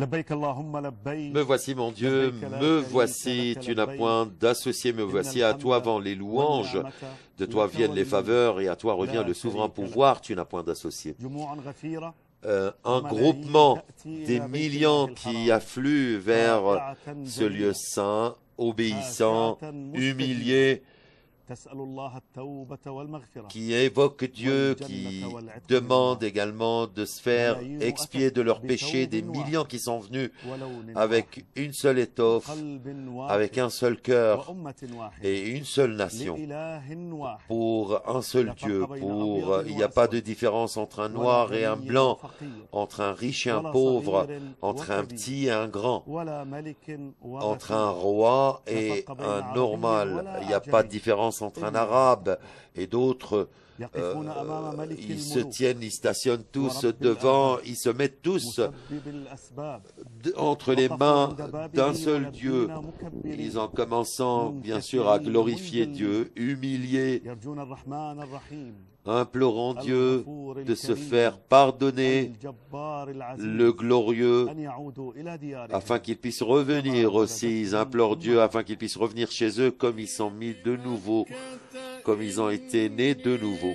Me voici, mon Dieu, me voici, tu n'as point d'associé, me voici, à toi vont les louanges, de toi viennent les faveurs, et à toi revient le souverain pouvoir, tu n'as point d'associé. Un groupement des millions qui affluent vers ce lieu saint, obéissant, humilié, qui évoque Dieu, qui demande également de se faire expier de leurs péchés, des millions qui sont venus avec une seule étoffe, avec un seul cœur et une seule nation, pour un seul Dieu, il n'y a pas de différence entre un noir et un blanc, entre un riche et un pauvre, entre un petit et un grand, entre un roi et un normal, il n'y a pas de différence entre un arabe et d'autres. Ils se tiennent, ils stationnent tous devant, ils se mettent tous entre les mains d'un seul Dieu. Ils en commençant bien sûr à glorifier Dieu, humilier, implorant Dieu de se faire pardonner, le glorieux, afin qu'ils puissent revenir aussi. Ils implorent Dieu afin qu'ils puissent revenir chez eux comme ils sont mis de nouveau, comme ils ont été nés de nouveau.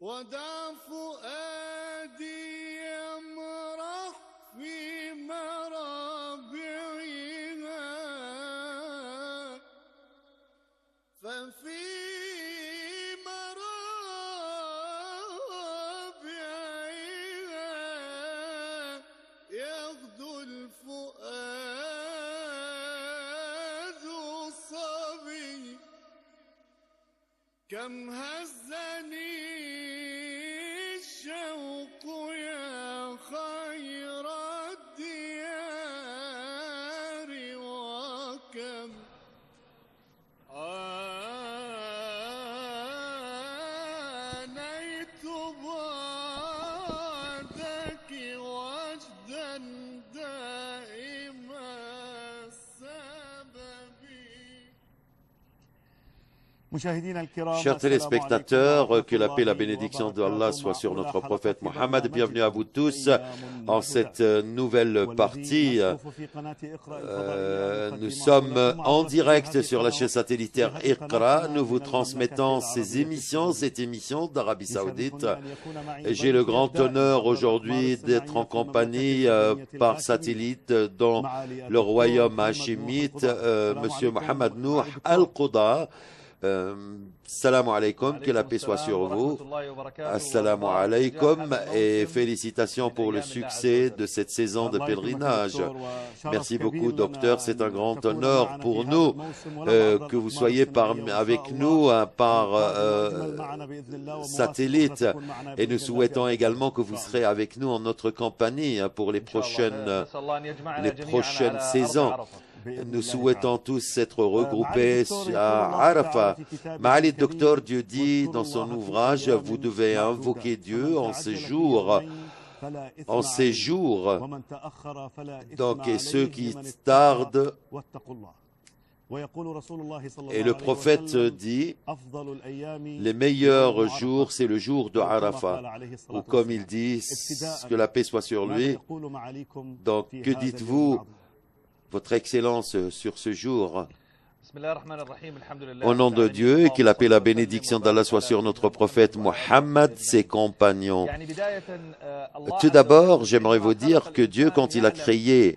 ودع فؤادي يمرح في مرابعها ففي مرابعها يغدو الفؤاد صبي كم هزني الشوق يا خير الديار وكم آنيت بعدك وجدا دائم السبب. Chers téléspectateurs, que la paix et la bénédiction d'Allah soient sur notre prophète Mohammed. Bienvenue à vous tous en cette nouvelle partie. Nous sommes en direct sur la chaîne satellitaire Iqra. Nous vous transmettons cette émission d'Arabie Saoudite. J'ai le grand honneur aujourd'hui d'être en compagnie par satellite dans le royaume hachimite, Monsieur Mohamed Nouh Al-Qouda. Salam alaikum, que la paix soit sur vous. Assalamu alaikum et félicitations pour le succès de cette saison de pèlerinage. Merci beaucoup, docteur. C'est un grand honneur pour nous que vous soyez avec nous par satellite. Et nous souhaitons également que vous serez avec nous en notre compagnie pour les prochaines saisons. Nous souhaitons tous être regroupés à Arafat. Ma'ali docteur, Dieu dit dans son ouvrage, vous devez invoquer Dieu en ces jours. Donc, et ceux qui tardent. Et le prophète dit, les meilleurs jours, c'est le jour de Arafat. Ou comme il dit, que la paix soit sur lui. Donc, que dites-vous, Votre Excellence, sur ce jour? Au nom de Dieu, et que la paix et la bénédiction d'Allah soit sur notre prophète Mohammed, ses compagnons. Tout d'abord, j'aimerais vous dire que Dieu, quand il a créé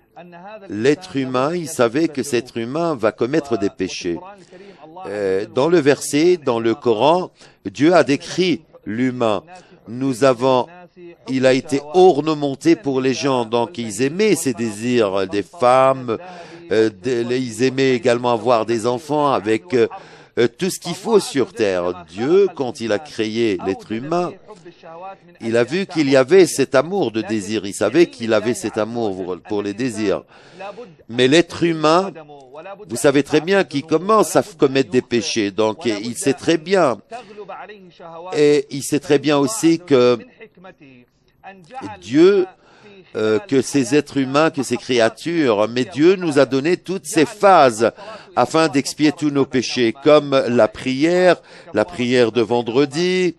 l'être humain, il savait que cet être humain va commettre des péchés. Dans le verset, dans le Coran, Dieu a décrit l'humain. Il a été ornementé pour les gens, donc ils aimaient ces désirs des femmes, ils aimaient également avoir des enfants avec tout ce qu'il faut sur terre. Dieu, quand il a créé l'être humain, il a vu qu'il y avait cet amour de désir, il savait qu'il avait cet amour pour les désirs. Mais l'être humain, vous savez très bien qu'il commence à commettre des péchés, donc il sait très bien. Et il sait très bien aussi que Dieu, que ces êtres humains, que ces créatures, mais Dieu nous a donné toutes ces phases afin d'expier tous nos péchés, comme la prière de vendredi,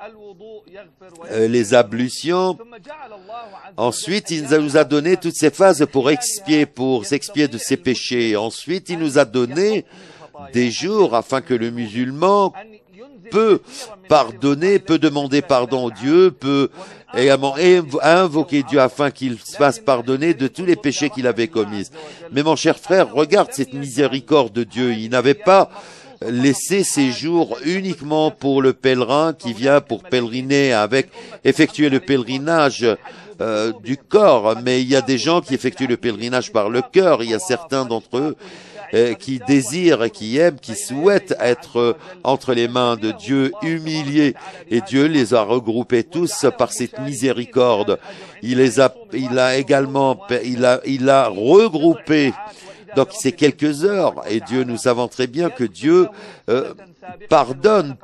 les ablutions. Ensuite, il nous a donné toutes ces phases pour s'expier de ses péchés. Ensuite, il nous a donné des jours afin que le musulman peut pardonner, peut demander pardon à Dieu, peut également invoquer Dieu afin qu'il se fasse pardonner de tous les péchés qu'il avait commis. Mais mon cher frère, regarde cette miséricorde de Dieu. Il n'avait pas laissé ces jours uniquement pour le pèlerin qui vient pour pèleriner effectuer le pèlerinage du corps, mais il y a des gens qui effectuent le pèlerinage par le cœur. Il y a certains d'entre eux qui désirent, qui aiment, qui souhaitent être entre les mains de Dieu, humiliés. Et Dieu les a regroupés tous par cette miséricorde. Il a regroupé. Donc c'est quelques heures. Et Dieu, nous savons très bien que Dieu pardonne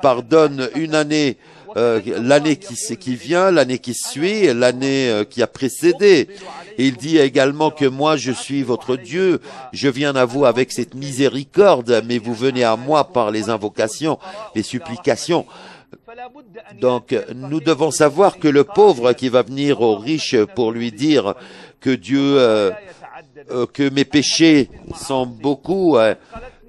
une année, l'année qui vient, l'année qui suit, l'année qui a précédé. Et il dit également que moi, je suis votre Dieu, je viens à vous avec cette miséricorde, mais vous venez à moi par les invocations, les supplications. Donc, nous devons savoir que le pauvre qui va venir au riche pour lui dire que Dieu, que mes péchés sont beaucoup,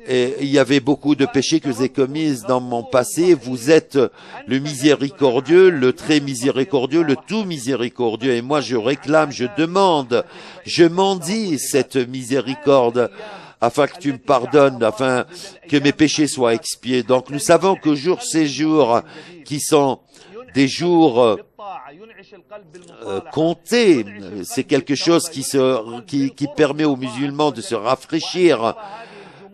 et il y avait beaucoup de péchés que j'ai commis dans mon passé. Vous êtes le miséricordieux, le très miséricordieux, le tout miséricordieux. Et moi, je réclame, je demande, je mendie cette miséricorde afin que tu me pardonnes, afin que mes péchés soient expiés. Donc, nous savons que ces jours qui sont des jours comptés, c'est quelque chose qui permet aux musulmans de se rafraîchir,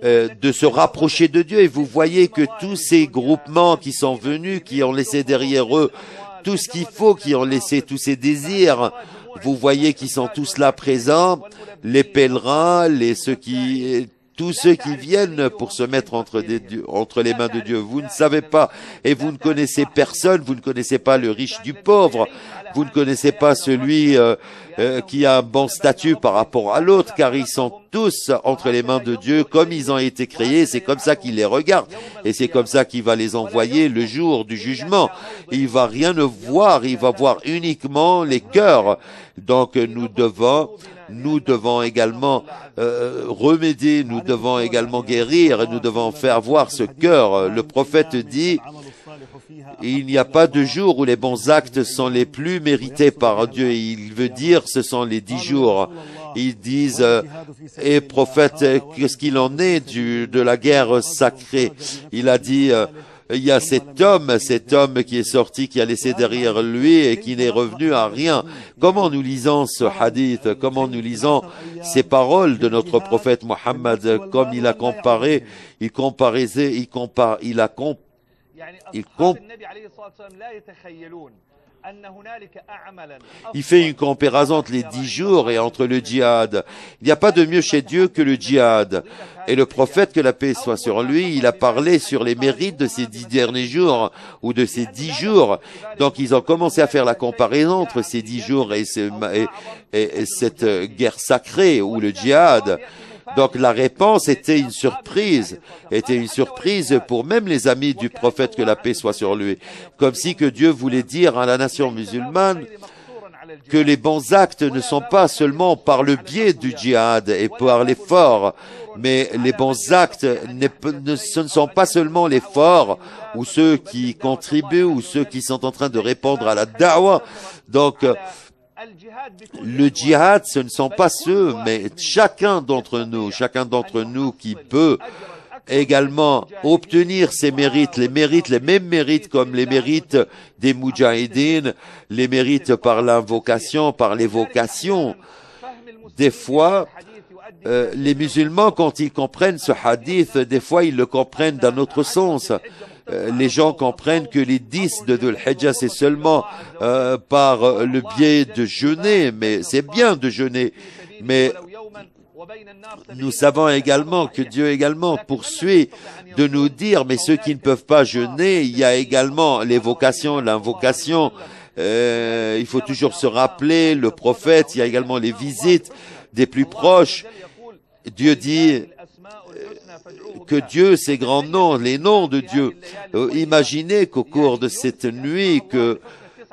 de se rapprocher de Dieu. Et vous voyez que tous ces groupements qui sont venus, qui ont laissé derrière eux tout ce qu'il faut, qui ont laissé tous ces désirs, vous voyez qu'ils sont tous là présents, les pèlerins, tous ceux qui viennent pour se mettre entre les mains de Dieu. Vous ne savez pas et vous ne connaissez personne, vous ne connaissez pas le riche du pauvre, vous ne connaissez pas celui qui a un bon statut par rapport à l'autre, car ils sont tous entre les mains de Dieu comme ils ont été créés. C'est comme ça qu'il les regarde et c'est comme ça qu'il va les envoyer le jour du jugement. Il va rien voir, il va voir uniquement les cœurs. Donc nous devons également remédier, nous devons également guérir, nous devons faire voir ce cœur. Le prophète dit, il n'y a pas de jour où les bons actes sont les plus mérités par Dieu. Il veut dire, ce sont les 10 jours. Ils disent, et prophète, qu'est-ce qu'il en est de la guerre sacrée? Il a dit, il y a cet homme qui est sorti, qui a laissé derrière lui et qui n'est revenu à rien. Comment nous lisons ce hadith? Comment nous lisons ces paroles de notre prophète Mohammed? Comme il a comparé, il fait une comparaison entre les 10 jours et entre le djihad. Il n'y a pas de mieux chez Dieu que le djihad. Et le prophète, que la paix soit sur lui, il a parlé sur les mérites de ces 10 derniers jours ou de ces 10 jours. Donc ils ont commencé à faire la comparaison entre ces 10 jours et cette guerre sacrée ou le djihad. Donc la réponse était une surprise pour même les amis du prophète, que la paix soit sur lui. Comme si que Dieu voulait dire à la nation musulmane que les bons actes ne sont pas seulement par le biais du djihad et par l'effort, mais les bons actes, ce ne sont pas seulement l'effort ou ceux qui contribuent ou ceux qui sont en train de répondre à la da'wah. Donc, le djihad, ce ne sont pas ceux, mais chacun d'entre nous qui peut également obtenir ces mérites, les mêmes mérites comme les mérites des moudjahidines, les mérites par l'invocation, par l'évocation. Des fois, les musulmans, quand ils comprennent ce hadith, des fois ils le comprennent d'un autre sens. Les gens comprennent que les 10 de Dhul Hijjah, c'est seulement par le biais de jeûner, mais c'est bien de jeûner. Mais nous savons également que Dieu également poursuit de nous dire, mais ceux qui ne peuvent pas jeûner, il y a également l'évocation, l'invocation, Il faut toujours se rappeler, le prophète, il y a également les visites des plus proches. Dieu dit que Dieu, ses grands noms, les noms de Dieu. Imaginez qu'au cours de cette nuit, que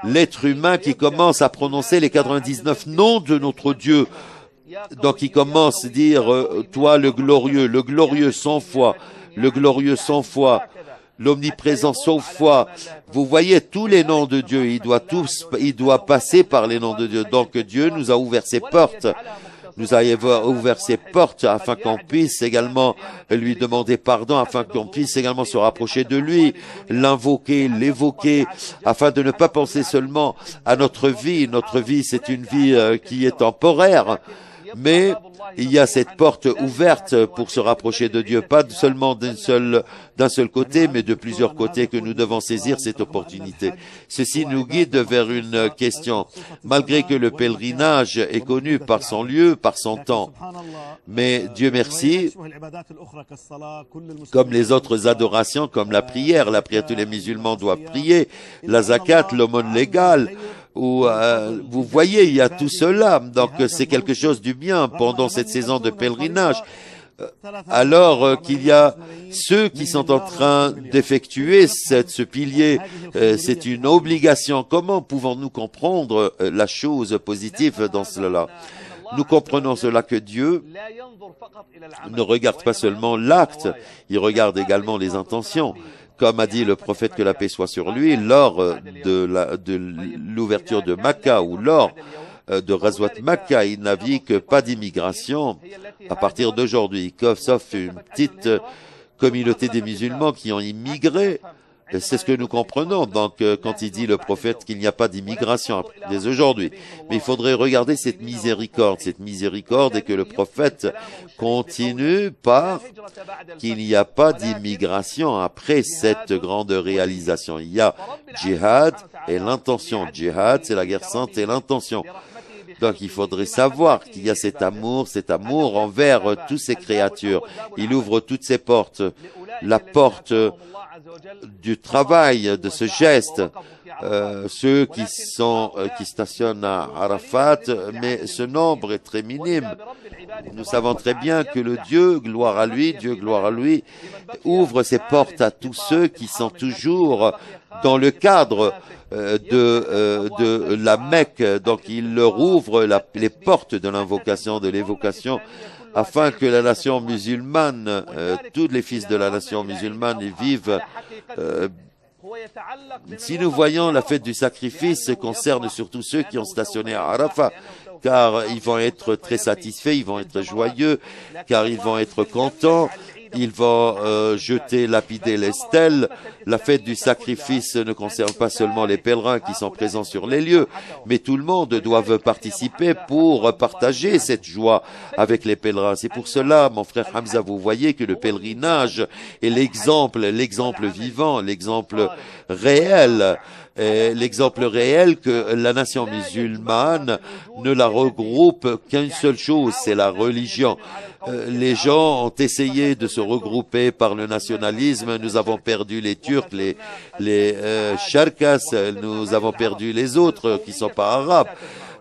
l'être humain qui commence à prononcer les 99 noms de notre Dieu, donc il commence à dire, toi le glorieux 100 fois, le glorieux 100 fois, l'omniprésent 100 fois. Vous voyez tous les noms de Dieu, il doit passer par les noms de Dieu. Donc Dieu nous a ouvert ses portes. Nous a ouvert ses portes afin qu'on puisse également lui demander pardon, afin qu'on puisse également se rapprocher de lui, l'invoquer, l'évoquer, afin de ne pas penser seulement à notre vie. Notre vie, c'est une vie qui est temporaire, mais il y a cette porte ouverte pour se rapprocher de Dieu, pas seulement d'un seul côté, mais de plusieurs côtés que nous devons saisir cette opportunité. Ceci nous guide vers une question. Malgré que le pèlerinage est connu par son lieu, par son temps, mais Dieu merci, comme les autres adorations, comme la prière, tous les musulmans doivent prier, la zakat, l'aumône légale, où vous voyez, il y a tout cela. Donc c'est quelque chose du bien pendant cette saison de pèlerinage. Alors qu'il y a ceux qui sont en train d'effectuer ce pilier, c'est une obligation. Comment pouvons-nous comprendre la chose positive dans cela? Nous comprenons cela que Dieu ne regarde pas seulement l'acte, il regarde également les intentions. Comme a dit le prophète, que la paix soit sur lui, lors de l'ouverture de Makkah ou lors de Ghazwat Makkah, il n'avait que pas d'immigration à partir d'aujourd'hui, sauf une petite communauté des musulmans qui ont immigré. C'est ce que nous comprenons. Donc, quand il dit le prophète qu'il n'y a pas d'immigration dès aujourd'hui, mais il faudrait regarder cette miséricorde et que le prophète continue par qu'il n'y a pas d'immigration après cette grande réalisation. Il y a djihad et l'intention. Djihad, c'est la guerre sainte et l'intention. Donc il faudrait savoir qu'il y a cet amour envers toutes ces créatures. Il ouvre toutes ces portes. La porte du travail, de ce geste, ceux qui stationnent à Arafat, mais ce nombre est très minime. Nous savons très bien que le Dieu, gloire à lui, ouvre ses portes à tous ceux qui sont toujours dans le cadre de la Mecque. Donc il leur ouvre les portes de l'invocation, de l'évocation, afin que la nation musulmane, tous les fils de la nation musulmane vivent. Si nous voyons la fête du sacrifice concerne surtout ceux qui ont stationné à Arafat, car ils vont être très satisfaits, ils vont être joyeux, car ils vont être contents. Ils vont lapider les stèles. La fête du sacrifice ne concerne pas seulement les pèlerins qui sont présents sur les lieux, mais tout le monde doit participer pour partager cette joie avec les pèlerins. C'est pour cela, mon frère Hamza, vous voyez que le pèlerinage est l'exemple vivant, l'exemple réel que la nation musulmane ne la regroupe qu'une seule chose, c'est la religion. Les gens ont essayé de se regrouper par le nationalisme. Nous avons perdu les Turcs, les Charkas, nous avons perdu les autres qui ne sont pas arabes.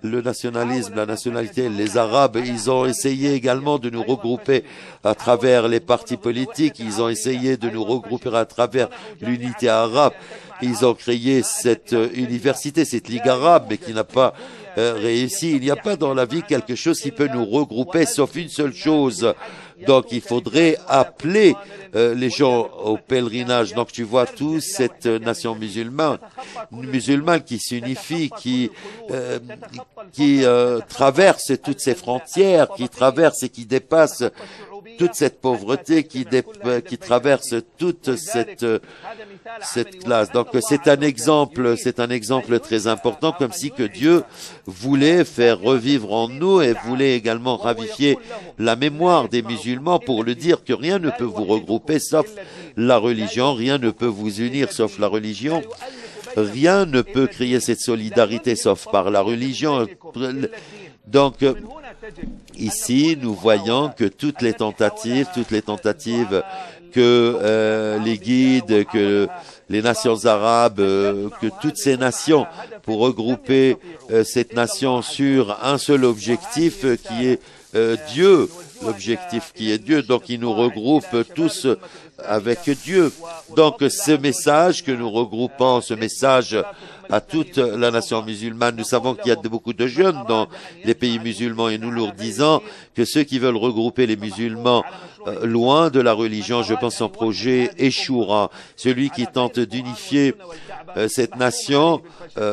Le nationalisme, la nationalité, les Arabes, ils ont essayé également de nous regrouper à travers les partis politiques, ils ont essayé de nous regrouper à travers l'unité arabe. Ils ont créé cette université, cette ligue arabe, mais qui n'a pas réussi. Il n'y a pas dans la vie quelque chose qui peut nous regrouper, sauf une seule chose. Donc il faudrait appeler les gens au pèlerinage. Donc tu vois toute cette nation musulmane qui s'unifie, qui traverse toutes ces frontières, qui traverse et qui dépasse toute cette pauvreté, qui traverse toute cette classe. Donc c'est un exemple très important, comme si que Dieu voulait faire revivre en nous et voulait également ravifier la mémoire des musulmans pour le dire que rien ne peut vous regrouper sauf la religion, rien ne peut vous unir sauf la religion. Rien ne peut créer cette solidarité sauf par la religion. Donc, ici, nous voyons que toutes les tentatives que les guides, que les nations arabes, que toutes ces nations, pour regrouper cette nation sur un seul objectif qui est Dieu, l'objectif qui est Dieu. Donc il nous regroupe tous avec Dieu. Donc ce message que nous regroupons, ce message à toute la nation musulmane, nous savons qu'il y a beaucoup de jeunes dans les pays musulmans et nous leur disons que ceux qui veulent regrouper les musulmans loin de la religion, je pense son projet échouera. Celui qui tente d'unifier cette nation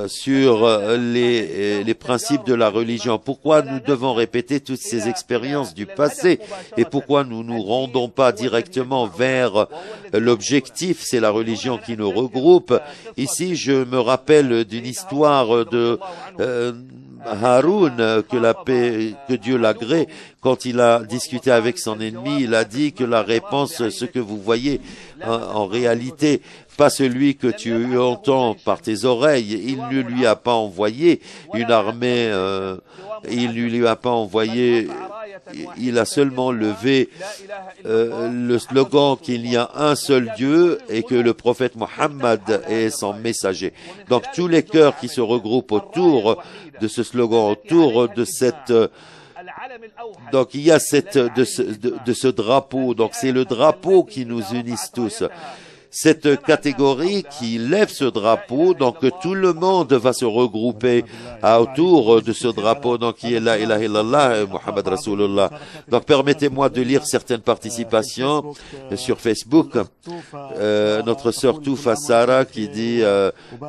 sur les principes de la religion. Pourquoi nous devons répéter toutes ces expériences du passé et pourquoi nous nous rendons pas directement vers l'objectif, c'est la religion qui nous regroupe. Ici, je me rappelle d'une histoire de Haroun, que Dieu l'agrée, quand il a discuté avec son ennemi, il a dit que la réponse, ce que vous voyez en réalité, pas celui que tu entends par tes oreilles. Il ne lui a pas envoyé une armée, il ne lui a pas envoyé, il a seulement levé le slogan qu'il y a un seul Dieu et que le prophète Mohammed est son messager. Donc tous les cœurs qui se regroupent autour de ce slogan, autour de cette donc il y a de ce drapeau, donc c'est le drapeau qui nous unit tous. Cette catégorie qui lève ce drapeau, donc tout le monde va se regrouper autour de ce drapeau, donc qui est la ilaha illallah, Muhammad Rasulullah. Donc permettez-moi de lire certaines participations sur Facebook. Notre sœur Toufa Sarah qui dit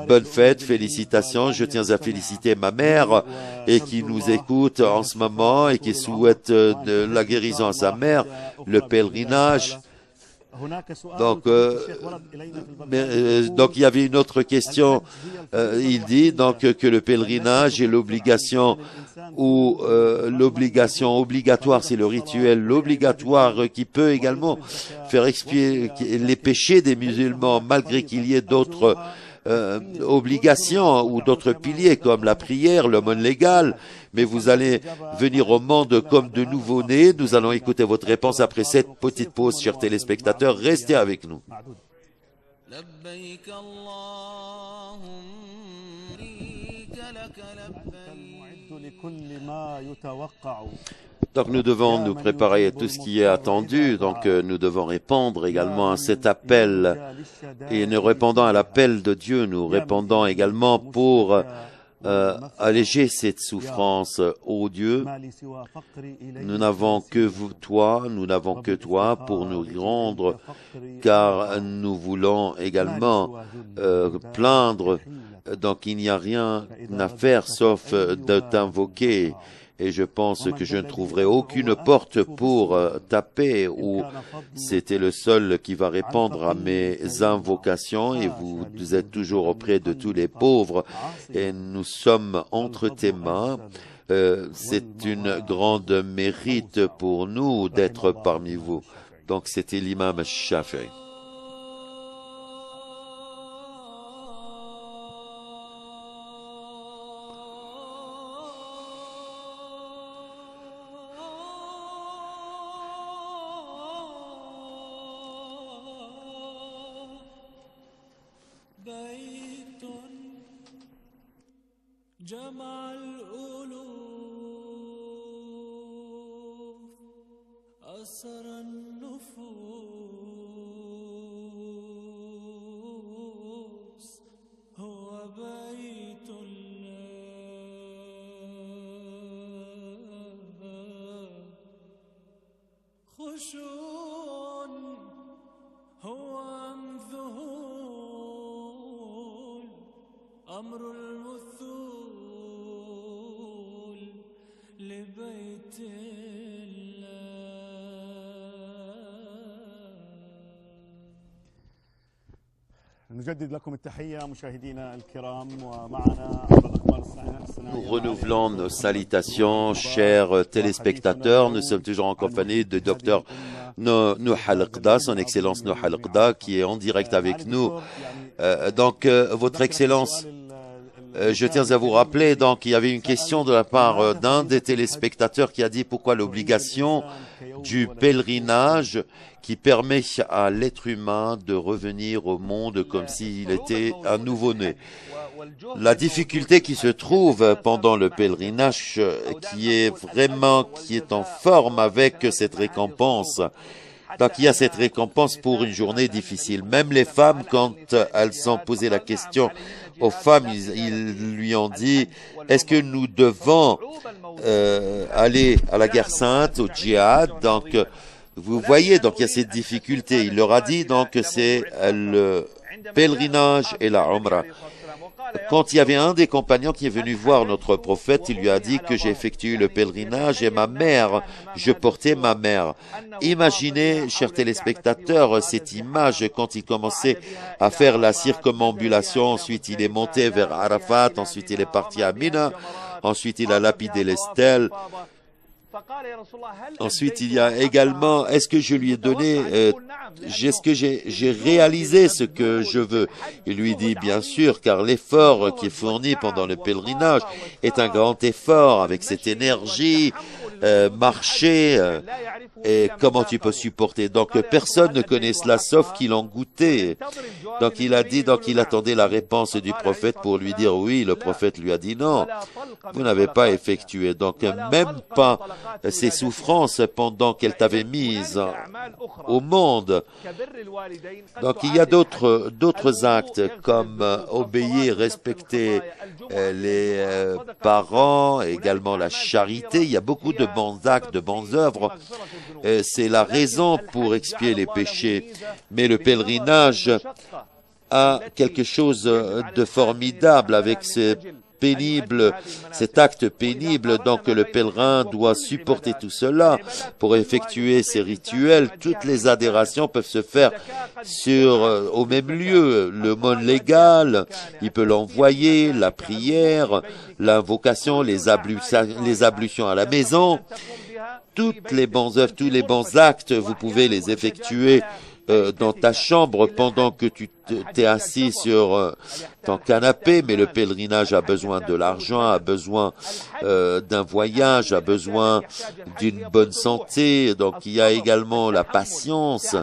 bonne fête, félicitations, je tiens à féliciter ma mère et qui nous écoute en ce moment et qui souhaite de la guérison à sa mère, le pèlerinage. Donc il y avait une autre question. Il dit donc que le pèlerinage est l'obligation ou l'obligation obligatoire, c'est le rituel obligatoire qui peut également faire expier les péchés des musulmans malgré qu'il y ait d'autres obligations ou d'autres piliers comme la prière, l'aumône légale. Mais vous allez venir au monde comme de nouveau-nés. Nous allons écouter votre réponse après cette petite pause, chers téléspectateurs. Restez avec nous. Donc nous devons nous préparer à tout ce qui est attendu, donc nous devons répondre également à cet appel. Et nous répondant à l'appel de Dieu, nous répondons également pour alléger cette souffrance. Ô Dieu, nous n'avons que toi, nous n'avons que toi pour nous rendre, car nous voulons également plaindre. Donc il n'y a rien à faire sauf de t'invoquer. Et je pense que je ne trouverai aucune porte pour taper ou c'était le seul qui va répondre à mes invocations et vous êtes toujours auprès de tous les pauvres et nous sommes entre tes mains. C'est une grande mérite pour nous d'être parmi vous. Donc c'était l'imam Shafi'i. جمع الألوف أسر النفوس هو بيت الله خشوع هو أم ذهول أمر المثول لبيت الله. نجدد لكم التحية مشاهدينا الكرام ومعنا عبر الأقمار الصناعية. Nous renouvelons nos salutations, chers téléspectateurs. Nous sommes toujours en compagnie de Dr Nouh Al-Qda, son Excellence Nouh Al-Qda, qui est en direct avec nous. Donc, Votre Excellence, Je tiens à vous rappeler, donc, il y avait une question de la part d'un des téléspectateurs qui a dit pourquoi l'obligation du pèlerinage qui permet à l'être humain de revenir au monde comme s'il était un nouveau-né. La difficulté qui se trouve pendant le pèlerinage, qui est en forme avec cette récompense. Donc il y a cette récompense pour une journée difficile. Même les femmes, quand elles ont posé la question aux femmes, ils lui ont dit, est-ce que nous devons aller à la guerre sainte, au djihad? Donc vous voyez, donc il y a cette difficulté. Il leur a dit donc que c'est le pèlerinage et la umrah. Quand il y avait un des compagnons qui est venu voir notre prophète, il lui a dit que j'ai effectué le pèlerinage et je portais ma mère. Imaginez, chers téléspectateurs, cette image quand il commençait à faire la circumambulation, ensuite il est monté vers Arafat, ensuite il est parti à Mina, ensuite il a lapidé les stèles. Ensuite, il y a également, est-ce que je lui ai donné, est-ce que j'ai réalisé ce que je veux? Il lui dit, bien sûr, car l'effort qui est fourni pendant le pèlerinage est un grand effort avec cette énergie, marcher, et comment tu peux supporter. Donc, personne ne connaît cela sauf qu'ils l'ont goûté. Donc, il a dit, donc il attendait la réponse du prophète pour lui dire oui. Le prophète lui a dit non, vous n'avez pas effectué. Donc, même pas ces souffrances pendant qu'elle t'avait mise au monde. Donc, il y a d'autres actes comme obéir, respecter les parents, également la charité. Il y a beaucoup de bons actes, de bonnes œuvres. C'est la raison pour expier les péchés. Mais le pèlerinage a quelque chose de formidable avec cet acte pénible. Donc le pèlerin doit supporter tout cela pour effectuer ces rituels. Toutes les adhérations peuvent se faire au même lieu. Le monde légal, il peut l'envoyer, la prière, l'invocation, les ablutions à la maison. Toutes les bonnes œuvres, tous les bons actes, vous pouvez les effectuer dans ta chambre pendant que tu t'es assis sur ton canapé, mais le pèlerinage a besoin de l'argent, a besoin d'un voyage, a besoin d'une bonne santé. Donc il y a également la patience,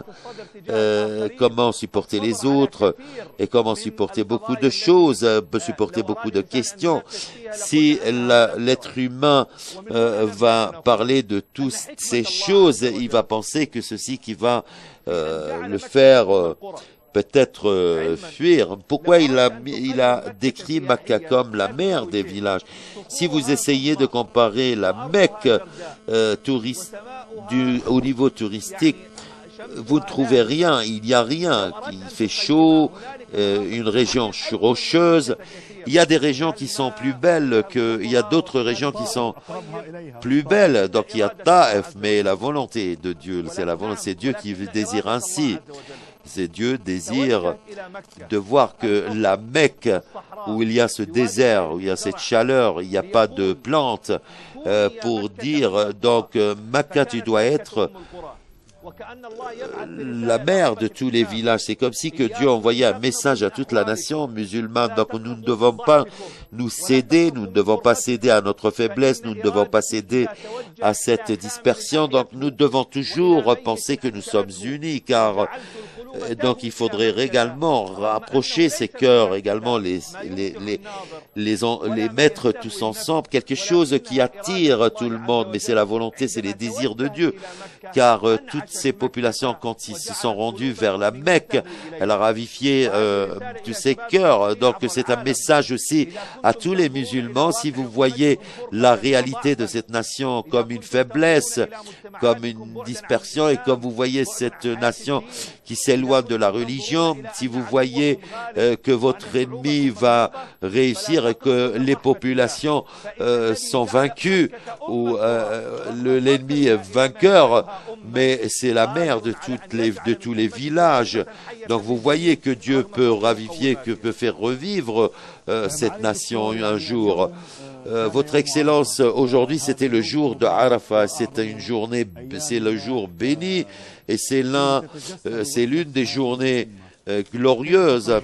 comment supporter les autres et comment supporter beaucoup de choses, peut supporter beaucoup de questions. Si l'être humain va parler de toutes ces choses, il va penser que ceci qui va le faire peut-être fuir. Pourquoi il a décrit Makka comme la mère des villages? Si vous essayez de comparer la Mecque au niveau touristique, vous ne trouvez rien, il n'y a rien. Il fait chaud, une région rocheuse. Il y a des régions qui sont plus belles il y a d'autres régions qui sont plus belles. Donc il y a Taïf, mais la volonté de Dieu, c'est Dieu qui désire ainsi. C'est Dieu désire de voir que la Mecque, où il y a ce désert, où il y a cette chaleur, il n'y a pas de plantes, pour dire, donc, Mecca, tu dois être la mère de tous les villages. C'est comme si que Dieu envoyait un message à toute la nation musulmane. Donc nous ne devons pas nous céder, nous ne devons pas céder à notre faiblesse, nous ne devons pas céder à cette dispersion. Donc nous devons toujours penser que nous sommes unis, car donc il faudrait également rapprocher ces cœurs, également les mettre tous ensemble, quelque chose qui attire tout le monde, mais c'est la volonté, c'est les désirs de Dieu, car toutes ces populations, quand ils se sont rendus vers la Mecque, elle a ravifié tous ces cœurs. Donc c'est un message aussi à tous les musulmans. Si vous voyez la réalité de cette nation comme une faiblesse, comme une dispersion, et comme vous voyez cette nation qui s'éloigne de la religion, si vous voyez que votre ennemi va réussir et que les populations sont vaincues, ou l'ennemi est vainqueur, mais c'est la mère de tous les villages. Donc vous voyez que Dieu peut ravivier, que peut faire revivre cette nation un jour. Votre Excellence, aujourd'hui c'était le jour de Arafat, c'est le jour béni, et c'est l'une des journées glorieuse.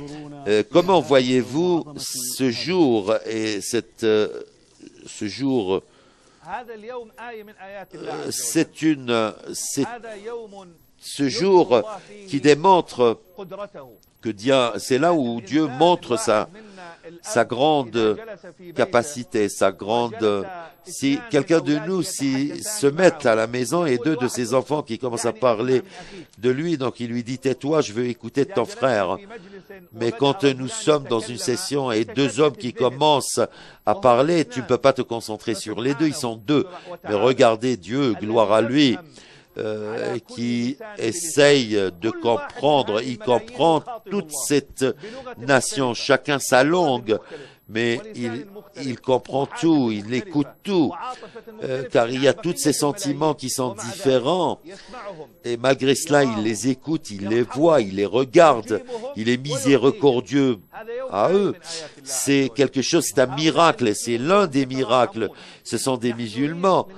Comment voyez-vous ce jour et ce jour? C'est ce jour qui démontre que c'est là où Dieu montre sa grande capacité, si quelqu'un de nous se met à la maison et deux de ses enfants qui commencent à parler de lui, donc il lui dit tais-toi, je veux écouter ton frère. Mais quand nous sommes dans une session et deux hommes qui commencent à parler, tu ne peux pas te concentrer sur les deux, ils sont deux. Mais regardez Dieu, gloire à lui, qui essaye de comprendre, il comprend toute cette nation, chacun sa langue, mais il comprend tout, il écoute tout, car il y a tous ces sentiments qui sont différents, et malgré cela, il les écoute, il les voit, il les regarde, il est miséricordieux à eux. C'est quelque chose, c'est un miracle, c'est l'un des miracles. Ce sont des musulmans.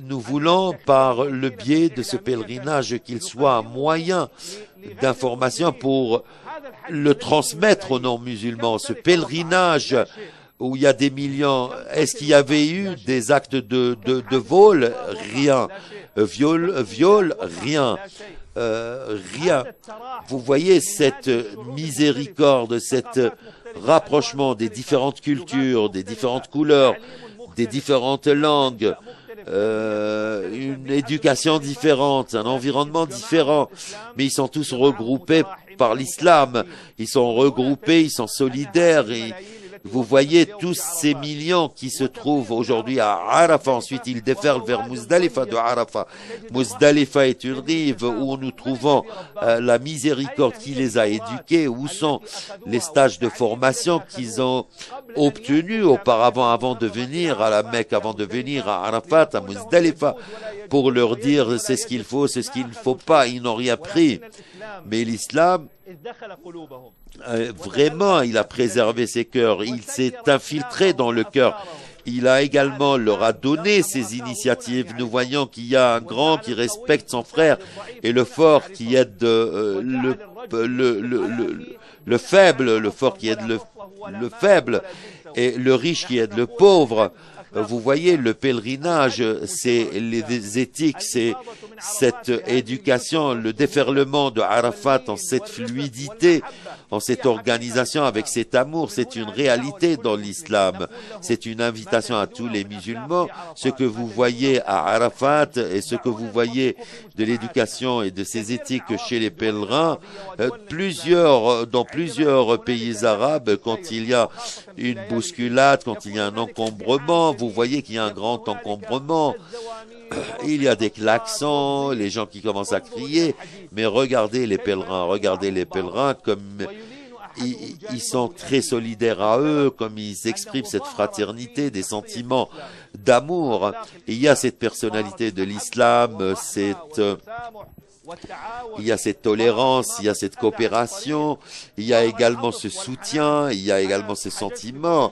Nous voulons, par le biais de ce pèlerinage, qu'il soit un moyen d'information pour le transmettre aux non-musulmans. Ce pèlerinage où il y a des millions, est-ce qu'il y avait eu des actes de vol? Rien. Viol? Rien. Rien. Vous voyez cette miséricorde, cet rapprochement des différentes cultures, des différentes couleurs, des différentes langues, une éducation différente, un environnement différent, mais ils sont tous regroupés par l'islam, ils sont regroupés, ils sont solidaires, et vous voyez tous ces millions qui se trouvent aujourd'hui à Arafat, ensuite ils déferlent vers Muzdalifa de Arafat. Muzdalifa est une rive où nous trouvons la miséricorde qui les a éduqués, où sont les stages de formation qu'ils ont obtenus auparavant avant de venir à la Mecque, avant de venir à Arafat, à Muzdalifa, pour leur dire c'est ce qu'il faut, c'est ce qu'il ne faut pas, ils n'ont rien pris. Mais l'islam, vraiment, il a préservé ses cœurs, il s'est infiltré dans le cœur. Il a également leur a donné ses initiatives. Nous voyons qu'il y a un grand qui respecte son frère et le fort qui aide le faible, le fort qui aide le faible et le riche qui aide le pauvre. Vous voyez, le pèlerinage, c'est les éthiques, c'est cette éducation, le déferlement de Arafat en cette fluidité, en cette organisation avec cet amour, c'est une réalité dans l'islam. C'est une invitation à tous les musulmans. Ce que vous voyez à Arafat et ce que vous voyez de l'éducation et de ces éthiques chez les pèlerins, dans plusieurs pays arabes, quand il y a une bousculade, quand il y a un encombrement, vous voyez qu'il y a un grand encombrement. Il y a des klaxons, les gens qui commencent à crier, mais regardez les pèlerins comme ils sont très solidaires à eux, comme ils expriment cette fraternité, des sentiments d'amour. Il y a cette personnalité de l'islam, il y a cette tolérance, il y a cette coopération, il y a également ce soutien, il y a également ce sentiment.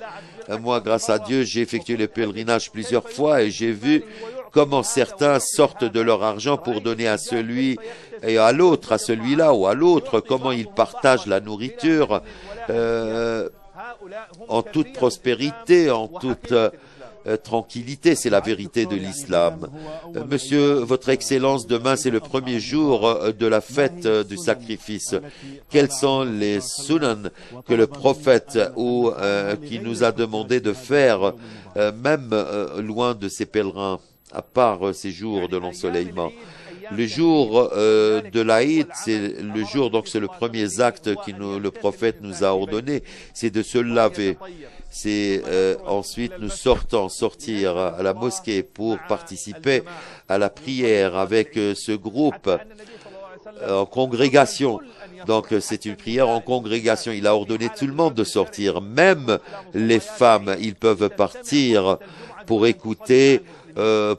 Moi, grâce à Dieu, j'ai effectué le pèlerinage plusieurs fois et j'ai vu comment certains sortent de leur argent pour donner à celui et à l'autre, à celui-là ou à l'autre, comment ils partagent la nourriture en toute prospérité, en toute tranquillité. C'est la vérité de l'islam. Monsieur, votre Excellence, demain c'est le premier jour de la fête du sacrifice. Quels sont les sunan que le prophète qui nous a demandé de faire, même loin de ses pèlerins, à part ces jours de l'ensoleillement? Le jour de l'Aïd, c'est le jour, donc c'est le premier acte le prophète nous a ordonné, c'est de se laver. C'est ensuite nous sortir à la mosquée pour participer à la prière avec ce groupe en congrégation. Donc c'est une prière en congrégation. Il a ordonné tout le monde de sortir, même les femmes, ils peuvent partir pour écouter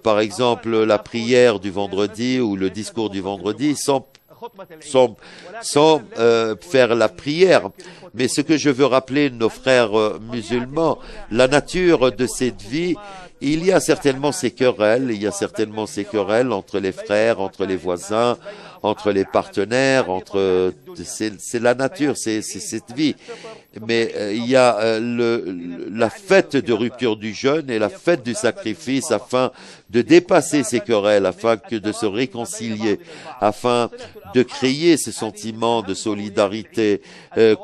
par exemple la prière du vendredi ou le discours du vendredi sans faire la prière. Mais ce que je veux rappeler nos frères musulmans, la nature de cette vie, il y a certainement ces querelles, entre les frères, entre les voisins, entre les partenaires, c'est la nature, c'est cette vie. Mais il y a la fête de rupture du jeûne et la fête du sacrifice afin de dépasser ces querelles, afin de se réconcilier, afin de créer ce sentiment de solidarité.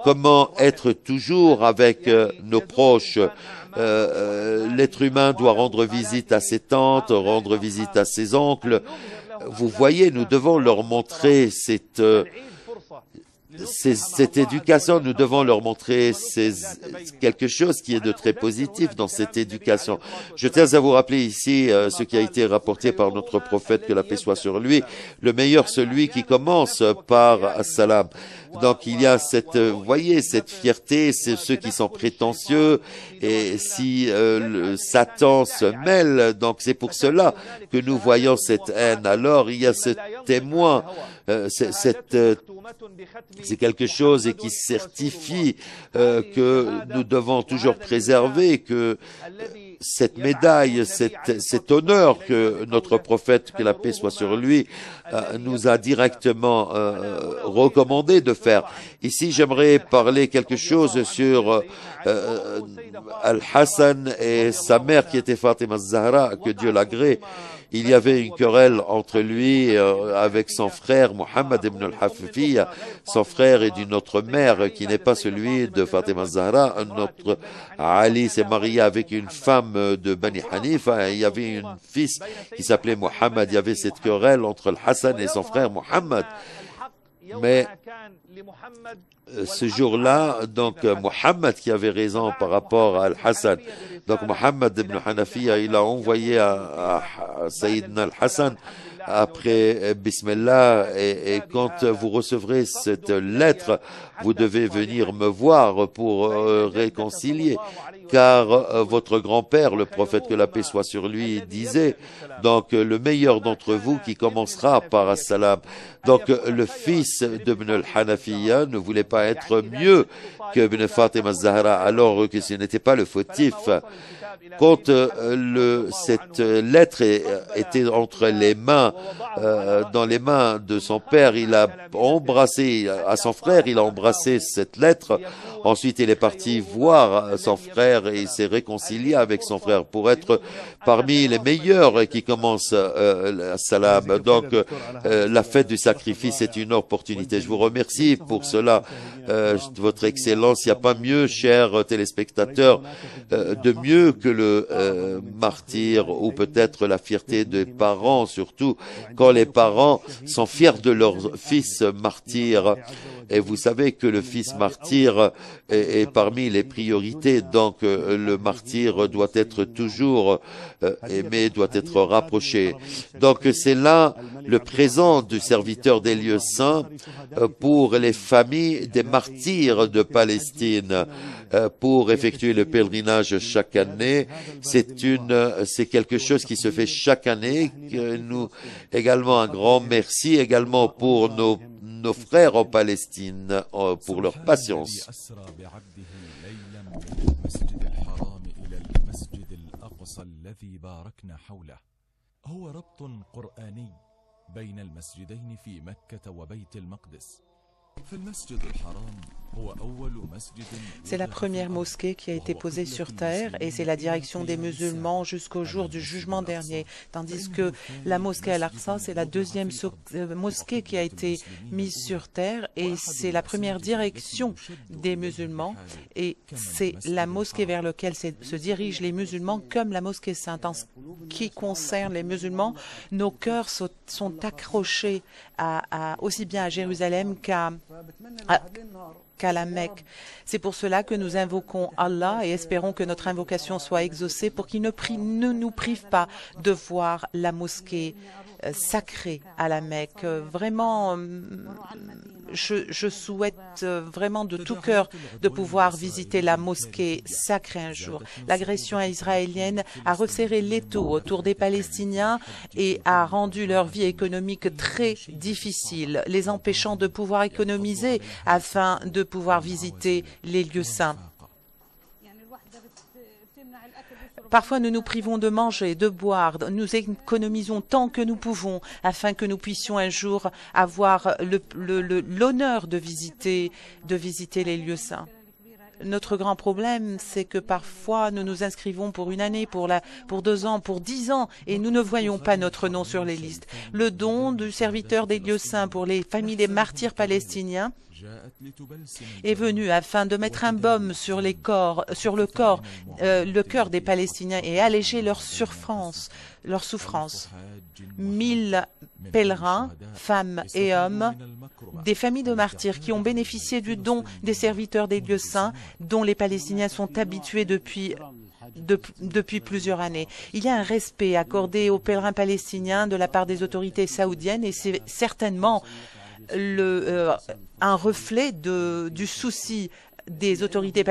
Comment être toujours avec nos proches. L'être humain doit rendre visite à ses tantes, rendre visite à ses oncles. Vous voyez, nous devons leur montrer cette éducation, nous devons leur montrer quelque chose qui est de très positif dans cette éducation. Je tiens à vous rappeler ici ce qui a été rapporté par notre prophète, que la paix soit sur lui, le meilleur celui qui commence par As-Salam. Donc il y a vous voyez, cette fierté, c'est ceux qui sont prétentieux, et si Satan se mêle, donc c'est pour cela que nous voyons cette haine. Alors il y a ce témoin, c'est quelque chose qui certifie que nous devons toujours préserver, que cette médaille, cet honneur que notre prophète, que la paix soit sur lui, nous a directement recommandé de faire. Ici, j'aimerais parler quelque chose sur Al-Hassan et sa mère qui était Fatima Zahra, que Dieu l'agrée. Il y avait une querelle entre lui avec son frère Mohammed ibn al-Hafifiyya. Son frère est d'une autre mère qui n'est pas celui de Fatima Zahra. Notre Ali s'est marié avec une femme de Bani Hanifa. Il y avait un fils qui s'appelait Mohammed. Il y avait cette querelle entre Al-Hassan et son frère Mohammed. Mais ce jour-là, donc Mohammed qui avait raison par rapport à Al-Hassan. Donc Mohammed ibn Hanafiya, il a envoyé à Sayyidina Al-Hassan après Bismillah, et quand vous recevrez cette lettre, vous devez venir me voir pour réconcilier. Car votre grand-père, le prophète, que la paix soit sur lui, disait, donc le meilleur d'entre vous qui commencera par As-Salam. Donc le fils d'Ibn al-Hanafiya ne voulait pas être mieux que Ibn Fatima Zahra, alors que ce n'était pas le fautif. Quand cette lettre était entre les mains, dans les mains de son père, il a embrassé, à son frère, il a embrassé cette lettre. Ensuite, il est parti voir son frère et il s'est réconcilié avec son frère pour être parmi les meilleurs qui commencent Salam. Donc, la fête du sacrifice est une opportunité. Je vous remercie pour cela, votre Excellence. Il n'y a pas mieux, chers téléspectateurs, de mieux que le martyr, ou peut-être la fierté des parents, surtout quand les parents sont fiers de leur fils martyr. Et vous savez que le fils martyr est parmi les priorités, donc le martyr doit être toujours aimé, doit être rapproché. Donc c'est là le présent du serviteur des lieux saints pour les familles des martyrs de Palestine, pour effectuer le pèlerinage chaque année. C'est quelque chose qui se fait chaque année. Nous également un grand merci également pour nos frères en Palestine pour leur patience. C'est la première mosquée qui a été posée sur terre et c'est la direction des musulmans jusqu'au jour du jugement dernier. Tandis que la mosquée Al-Aqsa, c'est la deuxième mosquée qui a été mise sur terre et c'est la première direction des musulmans et c'est la mosquée vers laquelle se dirigent les musulmans comme la mosquée sainte. En ce qui concerne les musulmans, nos cœurs sont accrochés aussi bien à Jérusalem qu'à la Mecque. C'est pour cela que nous invoquons Allah et espérons que notre invocation soit exaucée pour qu'il ne nous prive pas de voir la mosquée sacrée à la Mecque. Vraiment, je souhaite vraiment de tout cœur de pouvoir visiter la mosquée sacrée un jour. L'agression israélienne a resserré l'étau autour des Palestiniens et a rendu leur vie économique très difficile, les empêchant de pouvoir économiser afin de pouvoir visiter les lieux saints. Parfois, nous nous privons de manger, de boire, nous économisons tant que nous pouvons afin que nous puissions un jour avoir l'honneur de visiter les lieux saints. Notre grand problème, c'est que parfois nous nous inscrivons pour une année, pour 2 ans, pour 10 ans, et nous ne voyons pas notre nom sur les listes. Le don du serviteur des lieux saints pour les familles des martyrs palestiniens est venu afin de mettre un baume sur le cœur des Palestiniens et alléger leur souffrance. 1000 pèlerins, femmes et hommes, des familles de martyrs qui ont bénéficié du don des serviteurs des lieux saints dont les Palestiniens sont habitués depuis plusieurs années. Il y a un respect accordé aux pèlerins palestiniens de la part des autorités saoudiennes et c'est certainement un reflet du souci des autorités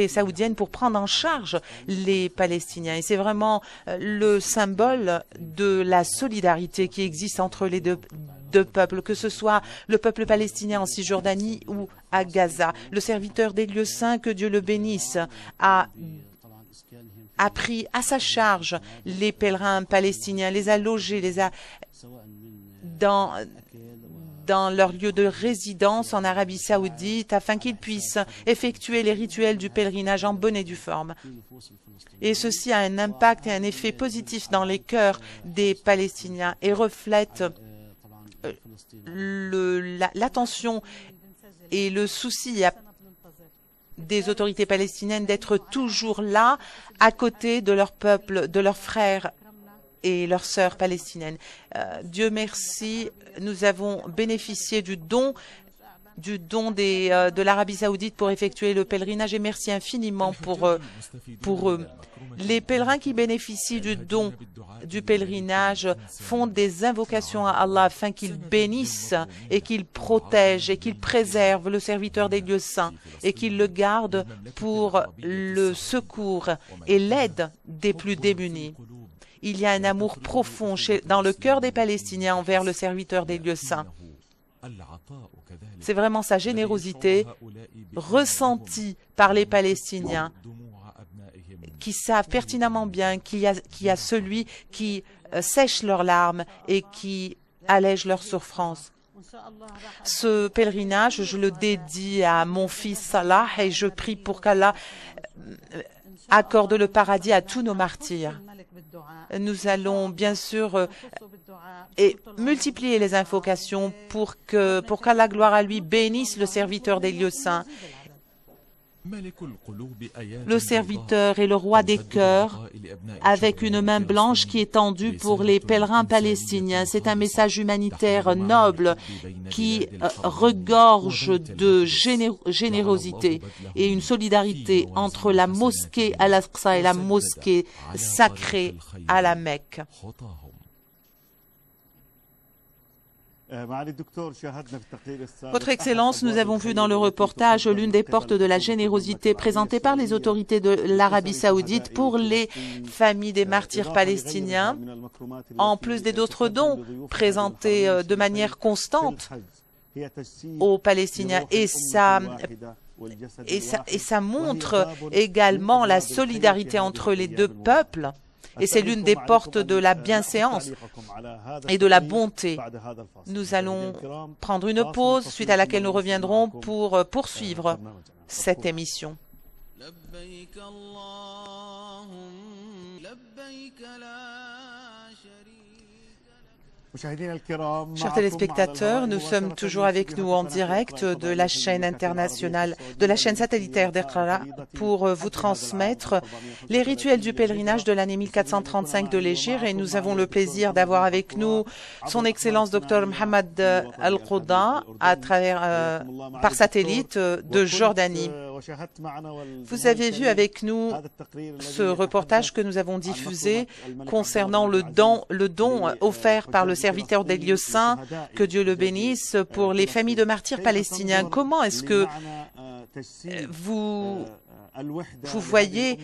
saoudiennes pour prendre en charge les Palestiniens. Et c'est vraiment le symbole de la solidarité qui existe entre les deux peuples, que ce soit le peuple palestinien en Cisjordanie ou à Gaza. Le serviteur des lieux saints, que Dieu le bénisse, a pris à sa charge les pèlerins palestiniens, les a logés, dans leur lieu de résidence en Arabie Saoudite afin qu'ils puissent effectuer les rituels du pèlerinage en bonne et due forme. Et ceci a un impact et un effet positif dans les cœurs des Palestiniens et reflète l'attention et le souci des autorités palestiniennes d'être toujours là à côté de leur peuple, de leurs frères et leurs sœurs palestiniennes. Dieu merci, nous avons bénéficié du don de l'Arabie Saoudite pour effectuer le pèlerinage et merci infiniment pour eux. Les pèlerins qui bénéficient du don du pèlerinage font des invocations à Allah afin qu'il bénisse et qu'il protège et qu'il préserve le serviteur des lieux saints et qu'il le garde pour le secours et l'aide des plus démunis. Il y a un amour profond dans le cœur des Palestiniens envers le serviteur des lieux saints. C'est vraiment sa générosité ressentie par les Palestiniens qui savent pertinemment bien qu'il y a celui qui sèche leurs larmes et qui allège leurs souffrances. Ce pèlerinage, je le dédie à mon fils Salah et je prie pour qu'Allah accorde le paradis à tous nos martyrs. Nous allons bien sûr multiplier les invocations pour qu'Allah, gloire à lui, bénisse le serviteur des lieux saints. Le serviteur est le roi des cœurs avec une main blanche qui est tendue pour les pèlerins palestiniens. C'est un message humanitaire noble qui regorge de générosité et une solidarité entre la mosquée Al-Aqsa et la mosquée sacrée à la Mecque. Votre Excellence, nous avons vu dans le reportage l'une des portes de la générosité présentée par les autorités de l'Arabie Saoudite pour les familles des martyrs palestiniens, en plus des d'autres dons présentés de manière constante aux Palestiniens. Et ça montre également la solidarité entre les deux peuples. Et c'est l'une des portes de la bienséance et de la bonté. Nous allons prendre une pause, suite à laquelle nous reviendrons pour poursuivre cette émission. Chers téléspectateurs, nous sommes toujours avec nous en direct de la chaîne internationale, de la chaîne satellitaire d'Iqra pour vous transmettre les rituels du pèlerinage de l'année 1435 de l'Hégire et nous avons le plaisir d'avoir avec nous son Excellence Dr Mohamed Al-Qouda par satellite de Jordanie. Vous avez vu avec nous ce reportage que nous avons diffusé concernant le don offert par le serviteur des lieux saints, que Dieu le bénisse, pour les familles de martyrs palestiniens. Comment est-ce que vous voyez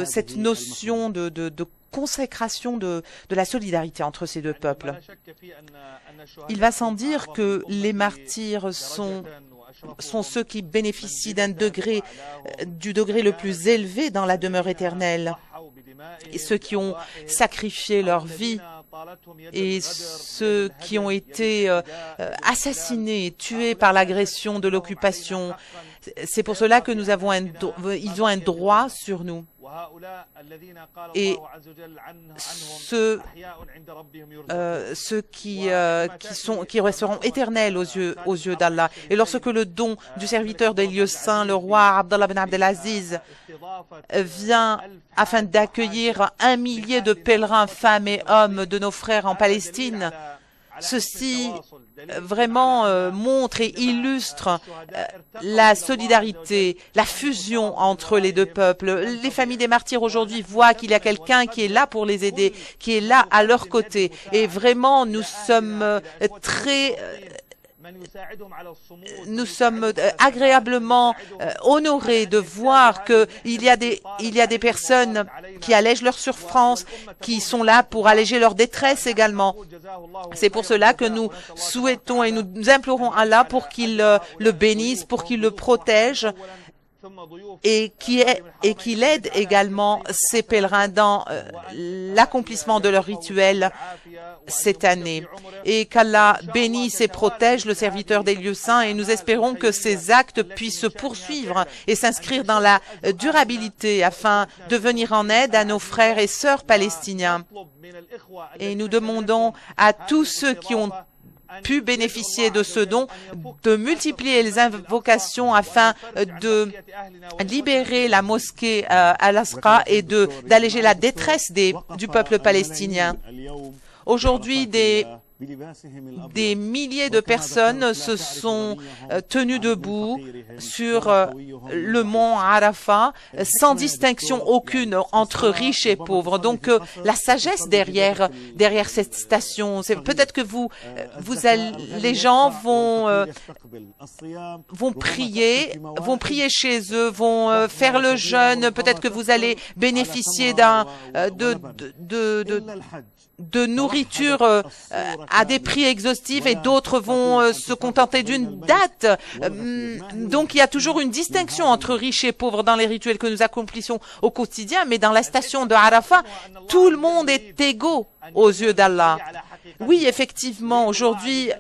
cette notion de consécration de la solidarité entre ces deux peuples? Il va sans dire que les martyrs sont sont ceux qui bénéficient du degré le plus élevé dans la demeure éternelle, et ceux qui ont sacrifié leur vie, et ceux qui ont été assassinés, tués par l'agression de l'occupation. C'est pour cela que ils ont un droit sur nous. Et ceux qui resteront éternels aux yeux d'Allah. Et lorsque le don du serviteur des lieux saints, le roi Abdallah bin Abdelaziz, vient afin d'accueillir 1 millier de pèlerins, femmes et hommes de nos frères en Palestine, ceci vraiment montre et illustre la solidarité, la fusion entre les deux peuples. Les familles des martyrs aujourd'hui voient qu'il y a quelqu'un qui est là pour les aider, qui est là à leur côté. Et vraiment, nous sommes agréablement honorés de voir qu'il y a des personnes qui allègent leur souffrance, qui sont là pour alléger leur détresse également. C'est pour cela que nous souhaitons et nous implorons Allah pour qu'il le bénisse, pour qu'il le protège, et qu'il aide également ces pèlerins dans l'accomplissement de leur rituel cette année. Et qu'Allah bénisse et protège le serviteur des lieux saints, et nous espérons que ces actes puissent se poursuivre et s'inscrire dans la durabilité afin de venir en aide à nos frères et sœurs palestiniens. Et nous demandons à tous ceux qui ont pu bénéficier de ce don, de multiplier les invocations afin de libérer la mosquée Al-Aqsa et d'alléger la détresse du peuple palestinien. Aujourd'hui, des milliers de personnes se sont tenues debout sur le mont Arafat sans distinction aucune entre riches et pauvres. Donc la sagesse derrière cette station, c'est peut-être que les gens vont prier chez eux, vont faire le jeûne. Peut-être que vous allez bénéficier de nourriture à des prix exhaustifs, et d'autres vont se contenter d'une date. Donc il y a toujours une distinction entre riches et pauvres dans les rituels que nous accomplissons au quotidien, mais dans la station de Arafat, tout le monde est égaux aux yeux d'Allah. Oui, effectivement, aujourd'hui,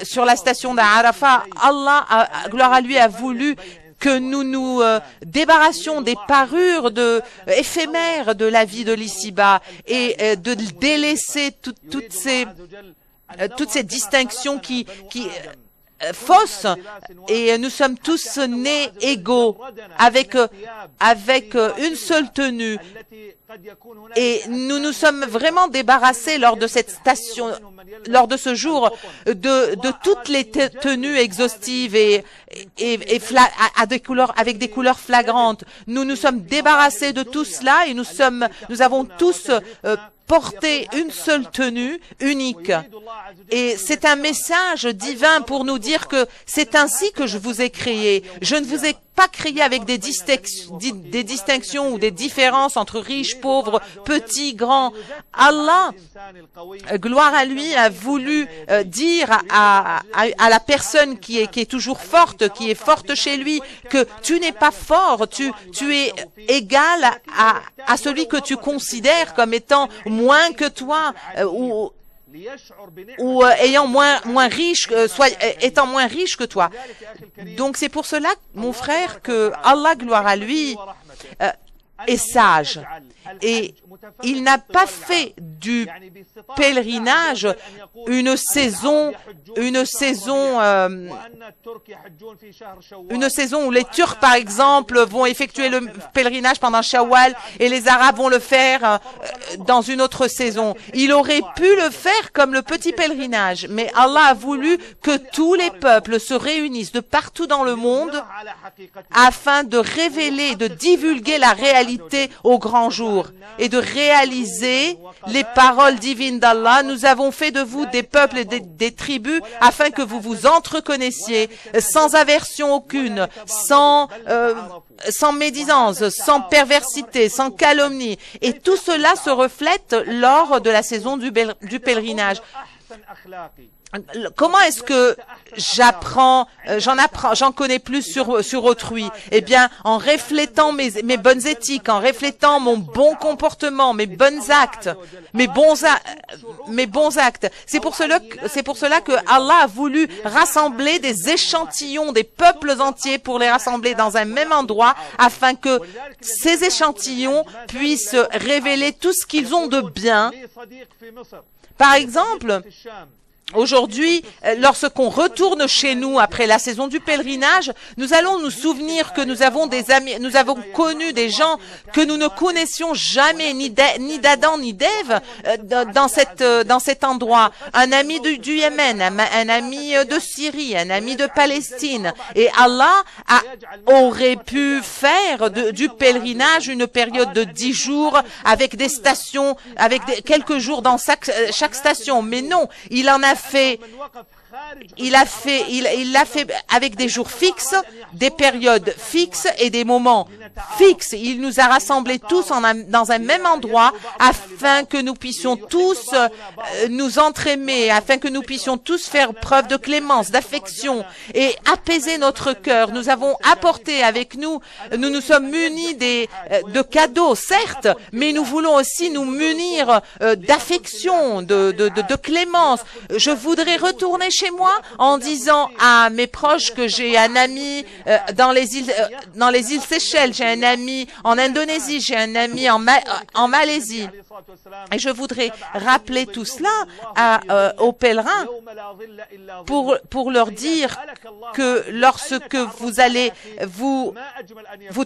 sur la station d'Arafat, Allah, gloire à lui, a voulu que nous nous débarrassions des parures éphémères de la vie de l'ici-bas, et de délaisser toutes ces distinctions qui fausses, et nous sommes tous nés égaux avec une seule tenue, et nous nous sommes vraiment débarrassés lors de cette station, lors de ce jour, de toutes les tenues exhaustives et avec des couleurs flagrantes. Nous nous sommes débarrassés de tout cela, et nous avons tous porter une seule tenue unique. Et c'est un message divin pour nous dire que c'est ainsi que je vous ai créé. Je ne vous ai pas créé avec des distinctions ou des différences entre riches, pauvres, petits, grands. Allah, gloire à lui, a voulu dire à la personne qui est toujours forte, qui est forte chez lui, que tu n'es pas fort, tu es égal à celui que tu considères comme étant moins que toi, ou ayant moins riche, étant moins riche que toi. Donc c'est pour cela, mon frère, que Allah, gloire à lui, est sage, et il n'a pas fait du pèlerinage une saison où les Turcs, par exemple, vont effectuer le pèlerinage pendant Shawwal, et les Arabes vont le faire dans une autre saison. Il aurait pu le faire comme le petit pèlerinage, mais Allah a voulu que tous les peuples se réunissent de partout dans le monde afin de révéler, de divulguer la réalité au grand jour et de réaliser les paroles divines d'Allah. Nous avons fait de vous des peuples et des tribus afin que vous vous entreconnaissiez sans aversion aucune, sans médisance, sans perversité, sans calomnie. Et tout cela se reflète lors de la saison du pèlerinage. Comment est-ce que j'en connais plus sur autrui? Eh bien, en reflétant mes bonnes éthiques, en reflétant mon bon comportement, mes bons actes. C'est pour cela que Allah a voulu rassembler des échantillons, des peuples entiers pour les rassembler dans un même endroit afin que ces échantillons puissent révéler tout ce qu'ils ont de bien. Par exemple, aujourd'hui, lorsqu'on retourne chez nous après la saison du pèlerinage, nous allons nous souvenir que nous avons des amis, nous avons connu des gens que nous ne connaissions jamais, ni d'Adam ni d'Ève, dans cet endroit. Un ami du Yémen, un ami de Syrie, un ami de Palestine. Et Allah aurait pu faire du pèlerinage une période de 10 jours avec des stations, avec quelques jours dans chaque station. Mais non, il l'a fait avec des jours fixes, des périodes fixes et des moments fixes. Il nous a rassemblés tous dans un même endroit afin que nous puissions tous nous entraimer, afin que nous puissions tous faire preuve de clémence, d'affection et apaiser notre cœur. Nous avons apporté avec nous, nous nous sommes munis de cadeaux, certes, mais nous voulons aussi nous munir d'affection, de clémence. Je voudrais retourner chez moi en disant à mes proches que j'ai un ami dans les îles Seychelles, j'ai un ami en Indonésie, j'ai un ami en Malaisie. Et je voudrais rappeler tout cela aux pèlerins pour leur dire que lorsque vous allez vous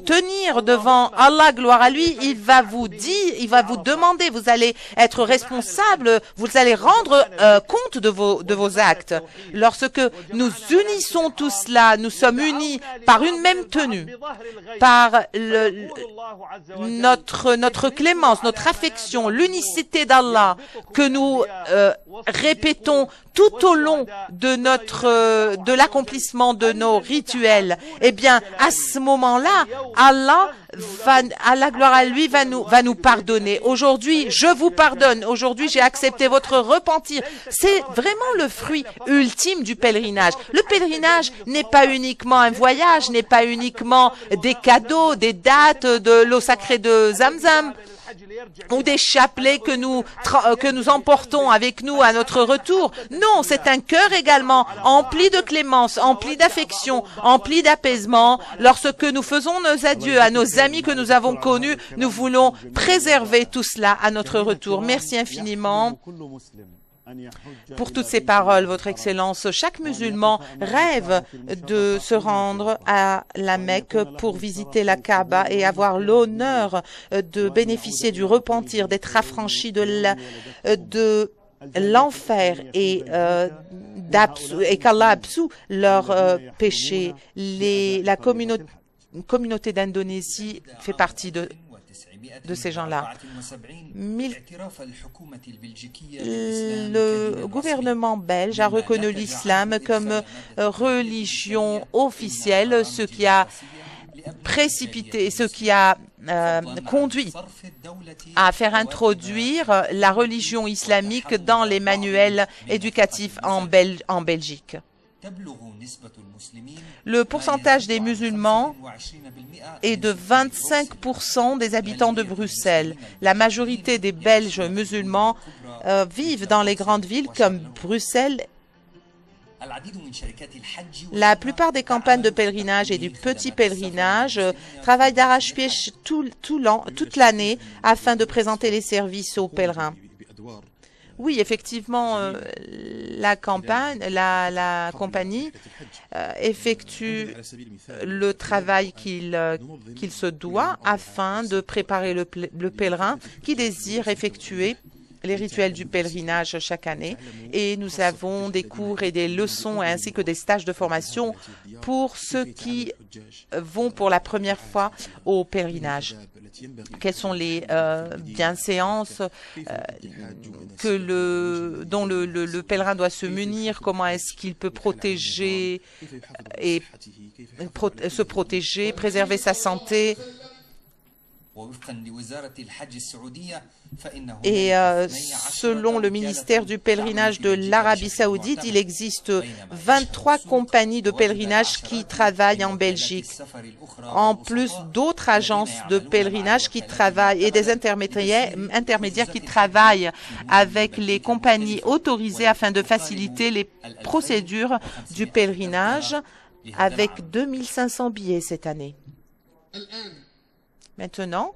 tenir devant Allah, gloire à lui, il va vous demander, vous allez être responsable, vous allez rendre compte de vos actes. Lorsque nous unissons tout cela, nous sommes unis par une même tenue, par notre clémence, notre affection, l'unicité d'Allah que nous répétons tout au long de l'accomplissement de nos rituels. Eh bien, à ce moment-là, Allah, gloire à lui, va nous pardonner. Aujourd'hui, je vous pardonne. Aujourd'hui, j'ai accepté votre repentir. C'est vraiment le fruit ultime du pèlerinage. Le pèlerinage n'est pas uniquement un voyage, n'est pas uniquement des cadeaux, des dates, de l'eau sacrée de Zamzam, ou des chapelets que nous emportons avec nous à notre retour. Non, c'est un cœur également empli de clémence, empli d'affection, empli d'apaisement. Lorsque nous faisons nos adieux à nos amis que nous avons connus, nous voulons préserver tout cela à notre retour. Merci infiniment pour toutes ces paroles, Votre Excellence. Chaque musulman rêve de se rendre à la Mecque pour visiter la Kaaba et avoir l'honneur de bénéficier du repentir, d'être affranchi de l'enfer et qu'Allah absout leurs péchés. La communauté d'Indonésie fait partie de ces gens-là. Le gouvernement belge a reconnu l'islam comme religion officielle, ce qui a précipité, ce qui a conduit à faire introduire la religion islamique dans les manuels éducatifs en Belgique. Le pourcentage des musulmans est de 25% des habitants de Bruxelles. La majorité des Belges musulmans vivent dans les grandes villes comme Bruxelles. La plupart des campagnes de pèlerinage et du petit pèlerinage travaillent d'arrache-pied toute l'année afin de présenter les services aux pèlerins. Oui, effectivement, la compagnie effectue le travail qu'il se doit afin de préparer le pèlerin qui désire effectuer les rituels du pèlerinage chaque année. Et nous avons des cours et des leçons ainsi que des stages de formation pour ceux qui vont pour la première fois au pèlerinage. Quelles sont les bienséances dont le pèlerin doit se munir? Comment est-ce qu'il peut protéger se protéger, préserver sa santé? Et selon le ministère du pèlerinage de l'Arabie saoudite, il existe 23 compagnies de pèlerinage qui travaillent en Belgique, en plus d'autres agences de pèlerinage qui travaillent et des intermédiaires qui travaillent avec les compagnies autorisées afin de faciliter les procédures du pèlerinage avec 2500 billets cette année. Maintenant,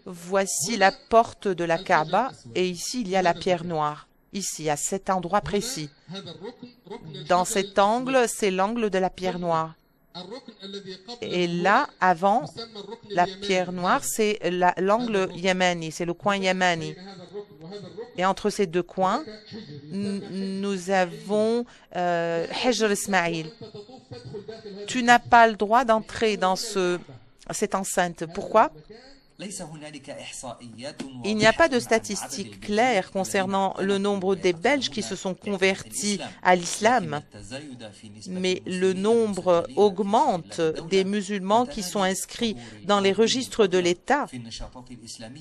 voici la porte de la Kaaba et ici il y a la pierre noire, ici à cet endroit précis. Dans cet angle, c'est l'angle de la pierre noire. Et là, avant, la pierre noire, c'est l'angle yémeni, c'est le coin yémeni. Et entre ces deux coins, nous avons Hijr Ismaïl. Tu n'as pas le droit d'entrer dans cette enceinte. Pourquoi? Il n'y a pas de statistiques claires concernant le nombre des Belges qui se sont convertis à l'islam, mais le nombre augmente des musulmans qui sont inscrits dans les registres de l'État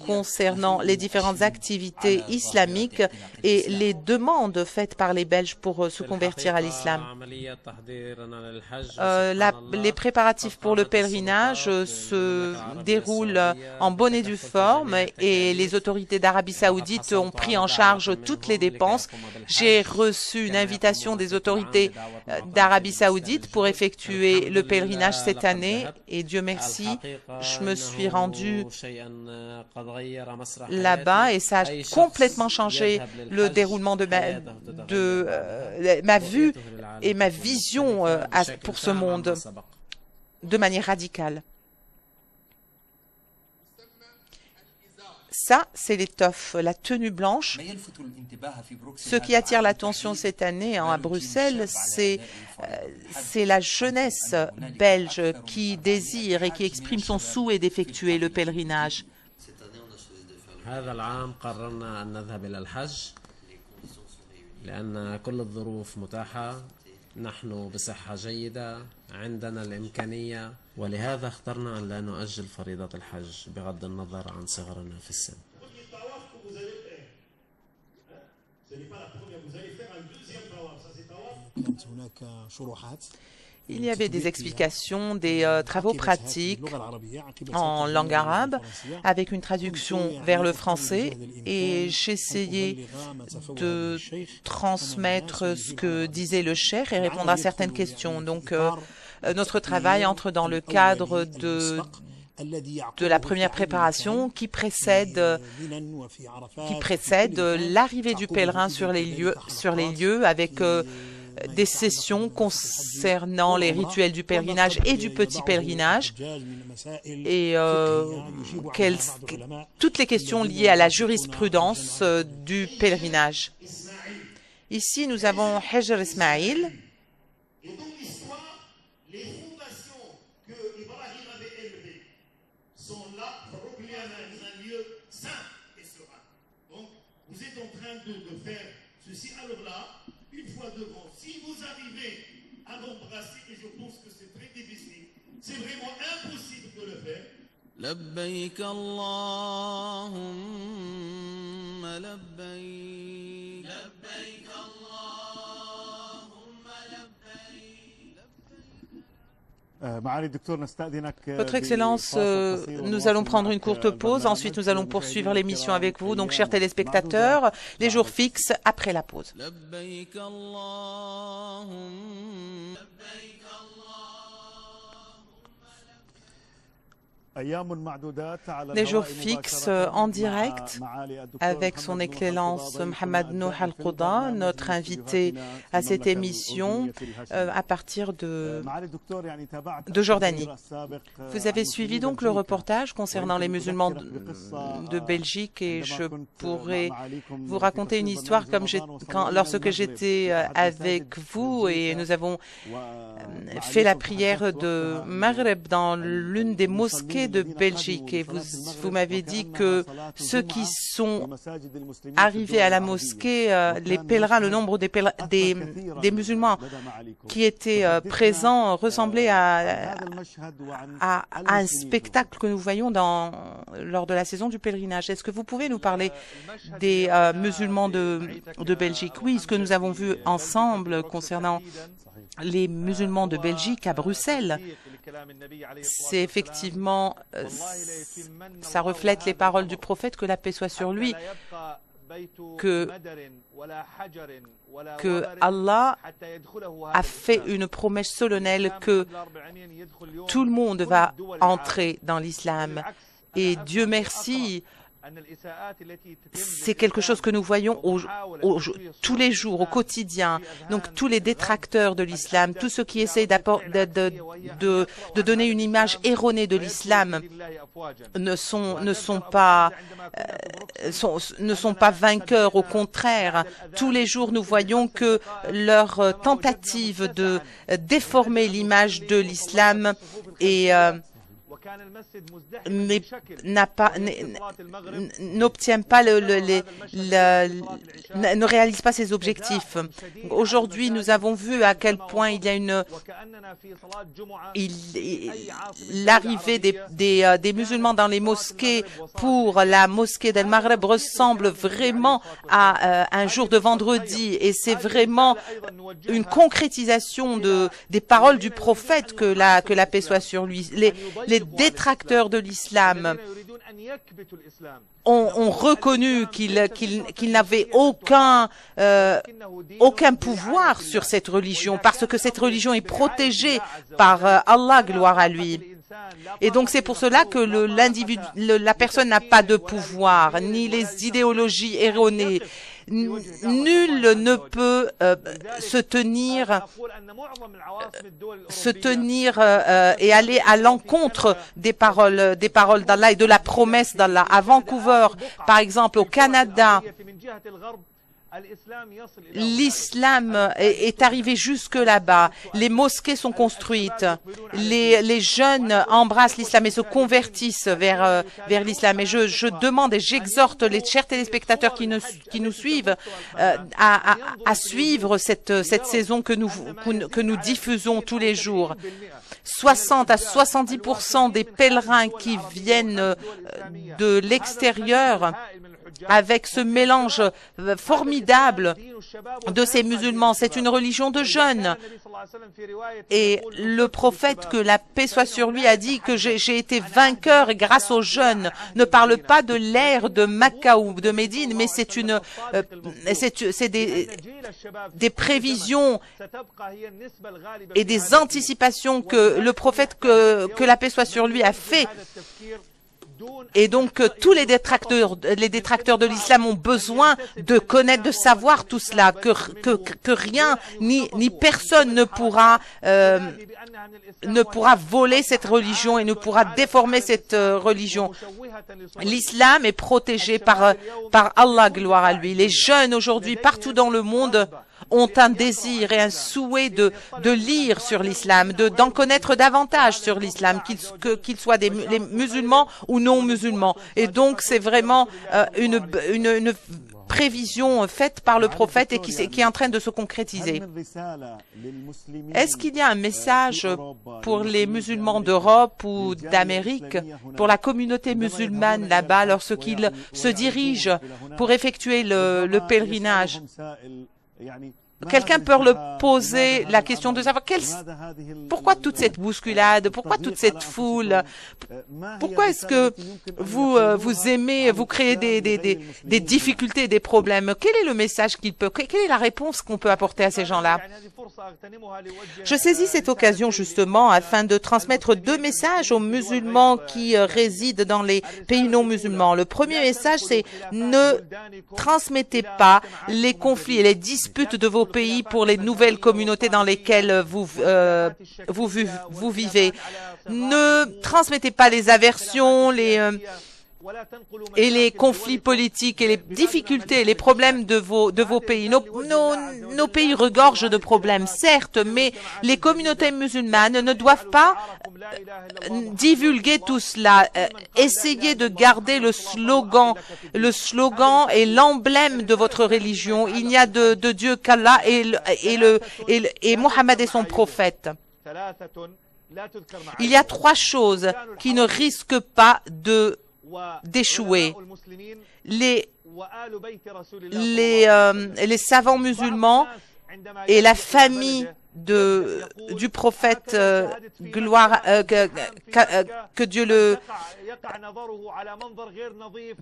concernant les différentes activités islamiques et les demandes faites par les Belges pour se convertir à l'islam. Les préparatifs pour le pèlerinage se déroulent en bonne et due forme et les autorités d'Arabie saoudite ont pris en charge toutes les dépenses. J'ai reçu une invitation des autorités d'Arabie saoudite pour effectuer le pèlerinage cette année et Dieu merci, je me suis rendu là-bas et ça a complètement changé le déroulement de ma vue et ma vision pour ce monde de manière radicale. Ça, c'est l'étoffe, la tenue blanche. Ce qui attire l'attention cette année à Bruxelles, c'est la jeunesse belge qui désire et qui exprime son souhait d'effectuer le pèlerinage. نحن بصحة جيدة عندنا الإمكانية ولهذا اخترنا أن لا نؤجل فريضة الحج بغض النظر عن صغرنا في السن. Il y avait des explications, des travaux pratiques en langue arabe avec une traduction vers le français et j'essayais de transmettre ce que disait le cheikh et répondre à certaines questions. Donc notre travail entre dans le cadre de la première préparation qui précède l'arrivée du pèlerin sur les lieux avec des sessions concernant les rituels du pèlerinage et du petit pèlerinage et toutes les questions liées à la jurisprudence du pèlerinage. Ici, nous avons Hijr Ismaïl. C'est vraiment impossible de le faire. لبيك اللهم لبيك لبيك اللهم لبيك. Votre Excellence, nous allons prendre une courte pause. Ensuite, nous allons poursuivre l'émission avec vous. Donc, chers téléspectateurs, les jours fixes après la pause. لبيك اللهم لبيك Les jours fixes en direct avec son Excellence Mohamed Nouh Al-Qouda, notre invité à cette émission à partir de Jordanie. Vous avez suivi donc le reportage concernant les musulmans de Belgique et je pourrais vous raconter une histoire lorsque j'étais avec vous et nous avons fait la prière de Maghreb dans l'une des mosquées parlé de Belgique et vous m'avez dit que ceux qui sont arrivés à la mosquée, les pèlerins, le nombre des musulmans qui étaient présents ressemblait à un spectacle que nous voyons lors de la saison du pèlerinage. Est-ce que vous pouvez nous parler des musulmans de Belgique? Oui, ce que nous avons vu ensemble concernant les musulmans de Belgique à Bruxelles, c'est effectivement, ça reflète les paroles du prophète, que la paix soit sur lui, que Allah a fait une promesse solennelle que tout le monde va entrer dans l'islam. Et Dieu merci, c'est quelque chose que nous voyons tous les jours, au quotidien. Donc tous les détracteurs de l'islam, tous ceux qui essayent de donner une image erronée de l'islam ne sont pas vainqueurs. Au contraire, tous les jours nous voyons que leur tentative de déformer l'image de l'islam n'obtient pas ne réalise pas ses objectifs. Aujourd'hui, nous avons vu à quel point il y a l'arrivée des musulmans dans les mosquées pour la mosquée d'El Maghreb ressemble vraiment à un jour de vendredi, et c'est vraiment une concrétisation des paroles du prophète, que la paix soit sur lui. Les détracteurs de l'islam ont reconnu qu'ils n'avaient aucun pouvoir sur cette religion, parce que cette religion est protégée par Allah, gloire à lui. Et donc c'est pour cela que la personne n'a pas de pouvoir, ni les idéologies erronées. Nul ne peut se tenir et aller à l'encontre des paroles d'Allah et de la promesse d'Allah. À Vancouver, par exemple, au Canada, l'islam est arrivé jusque là-bas. Les mosquées sont construites. Les jeunes embrassent l'islam et se convertissent vers l'islam. Et je demande et j'exhorte les chers téléspectateurs qui nous suivent à suivre cette saison que nous diffusons tous les jours. 60 à 70% des pèlerins qui viennent de l'extérieur, avec ce mélange formidable de ces musulmans. C'est une religion de jeunes. Et le prophète, que la paix soit sur lui, a dit que j'ai été vainqueur grâce aux jeunes. Ne parle pas de l'ère de Makka ou de Médine, mais c'est des prévisions et des anticipations que le prophète, que la paix soit sur lui, a fait. Et donc tous les détracteurs de l'islam ont besoin de connaître, de savoir tout cela, que rien ni personne ne pourra voler cette religion et ne pourra déformer cette religion. L'islam est protégé par Allah, gloire à lui. Les jeunes aujourd'hui partout dans le monde ont un désir et un souhait de lire sur l'islam, d'en connaître davantage sur l'islam, qu'ils soient les musulmans ou non musulmans. Et donc c'est vraiment une prévision faite par le prophète et qui est en train de se concrétiser. Est-ce qu'il y a un message pour les musulmans d'Europe ou d'Amérique, pour la communauté musulmane là-bas, lorsqu'ils se dirigent pour effectuer le pèlerinage? Quelqu'un peut leur poser la question de savoir pourquoi toute cette bousculade, pourquoi toute cette foule, pourquoi est-ce que vous créez des difficultés, des problèmes? Quel est le message quelle est la réponse qu'on peut apporter à ces gens-là? Je saisis cette occasion justement afin de transmettre deux messages aux musulmans qui résident dans les pays non musulmans. Le premier message, c'est: ne transmettez pas les conflits et les disputes de vos pays pour les nouvelles communautés dans lesquelles vous vivez. Ne transmettez pas les aversions, et les conflits politiques et les difficultés et les problèmes de vos pays. Nos pays regorgent de problèmes, certes, mais les communautés musulmanes ne doivent pas divulguer tout cela. Essayez de garder le slogan est l'emblème de votre religion. Il n'y a de Dieu qu'Allah et Mohammed est son prophète. Il y a 3 choses qui ne risquent pas d'échouer. Les savants musulmans et la famille du prophète, gloire, que Dieu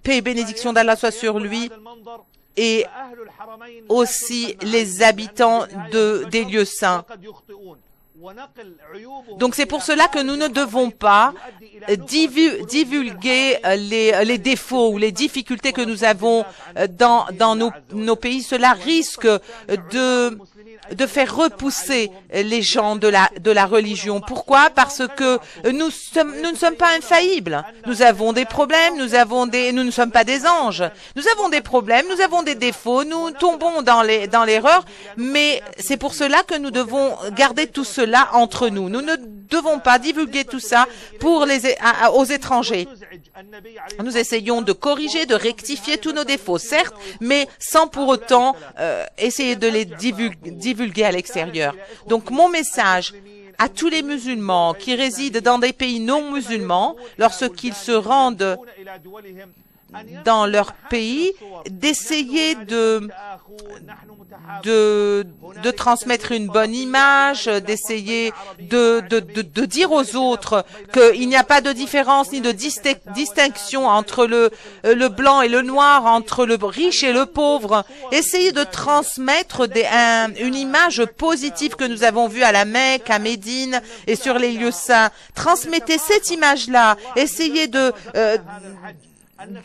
paix et bénédiction d'Allah soit sur lui, et aussi les habitants des lieux saints. Donc c'est pour cela que nous ne devons pas divulguer les défauts ou les difficultés que nous avons dans nos pays. Cela risque de faire repousser les gens de la religion. Pourquoi? Parce que nous ne sommes pas infaillibles. Nous avons des problèmes, nous ne sommes pas des anges. Nous avons des problèmes, nous avons des défauts, nous tombons dans l'erreur, mais c'est pour cela que nous devons garder tout cela entre nous. Nous ne devons pas divulguer tout ça aux étrangers. Nous essayons de corriger, de rectifier tous nos défauts, certes, mais sans pour autant essayer de les divulguer à l'extérieur. Donc mon message à tous les musulmans qui résident dans des pays non musulmans, lorsqu'ils se rendent dans leur pays, d'essayer de transmettre une bonne image, d'essayer de dire aux autres qu'il n'y a pas de différence ni de distinction entre le blanc et le noir, entre le riche et le pauvre. Essayez de transmettre une image positive que nous avons vue à la Mecque, à Médine et sur les lieux saints. Transmettez cette image-là. Essayez de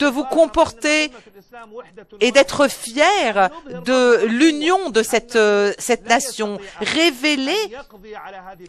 vous comporter et d'être fiers de l'union de cette nation. Révélez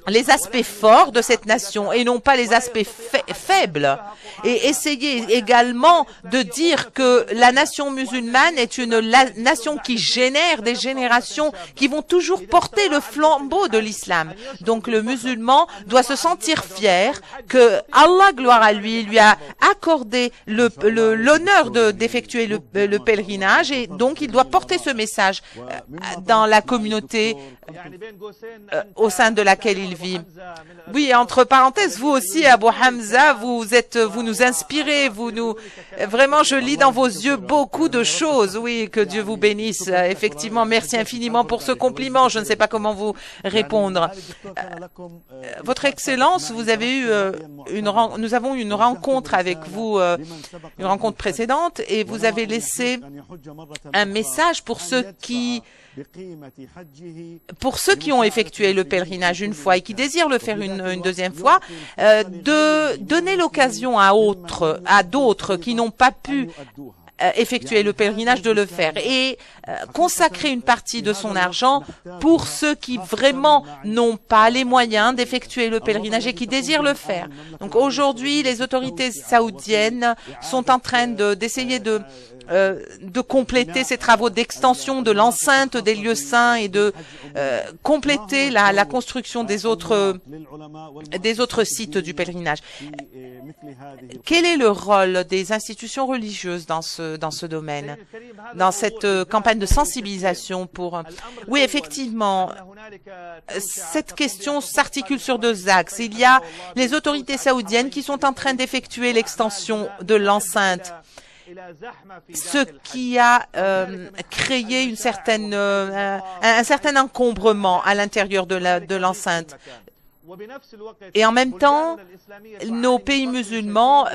les aspects forts de cette nation et non pas les aspects faibles. Et essayez également de dire que la nation musulmane est une nation qui génère des générations qui vont toujours porter le flambeau de l'islam. Donc le musulman doit se sentir fier que Allah, gloire à lui a accordé l'honneur d'effectuer le pèlerinage, et donc il doit porter ce message dans la communauté au sein de laquelle il vit. Oui, entre parenthèses, vous aussi, Abu Hamza, vous nous inspirez, vraiment, je lis dans vos yeux beaucoup de choses. Oui, que Dieu vous bénisse. Effectivement, merci infiniment pour ce compliment. Je ne sais pas comment vous répondre. Votre Excellence, nous avons eu une rencontre avec vous, une rencontre précédente, et vous avez laissé un message pour ceux qui ont effectué le pèlerinage une fois et qui désirent le faire une deuxième fois, de donner l'occasion à d'autres qui n'ont pas pu effectuer le pèlerinage de le faire, et consacrer une partie de son argent pour ceux qui vraiment n'ont pas les moyens d'effectuer le pèlerinage et qui désirent le faire. Donc aujourd'hui, les autorités saoudiennes sont en train d'essayer de compléter ces travaux d'extension de l'enceinte des lieux saints et de compléter la construction des autres sites du pèlerinage. Quel est le rôle des institutions religieuses dans ce domaine, dans cette campagne de sensibilisation Oui, effectivement, cette question s'articule sur 2 axes. Il y a les autorités saoudiennes qui sont en train d'effectuer l'extension de l'enceinte, ce qui a créé un certain encombrement à l'intérieur de l'enceinte. Et en même temps, nos pays musulmans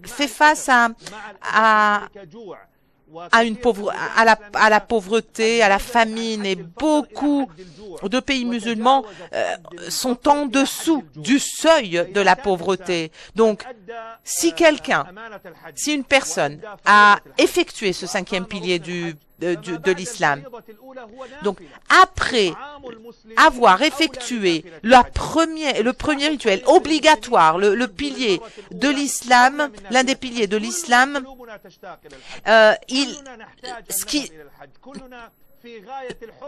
font face à la pauvreté, à la famine, et beaucoup de pays musulmans sont en dessous du seuil de la pauvreté. Donc, si une personne a effectué ce 5e pilier de l'islam, donc après avoir effectué le premier rituel obligatoire, le pilier de l'islam, l'un des piliers de l'islam,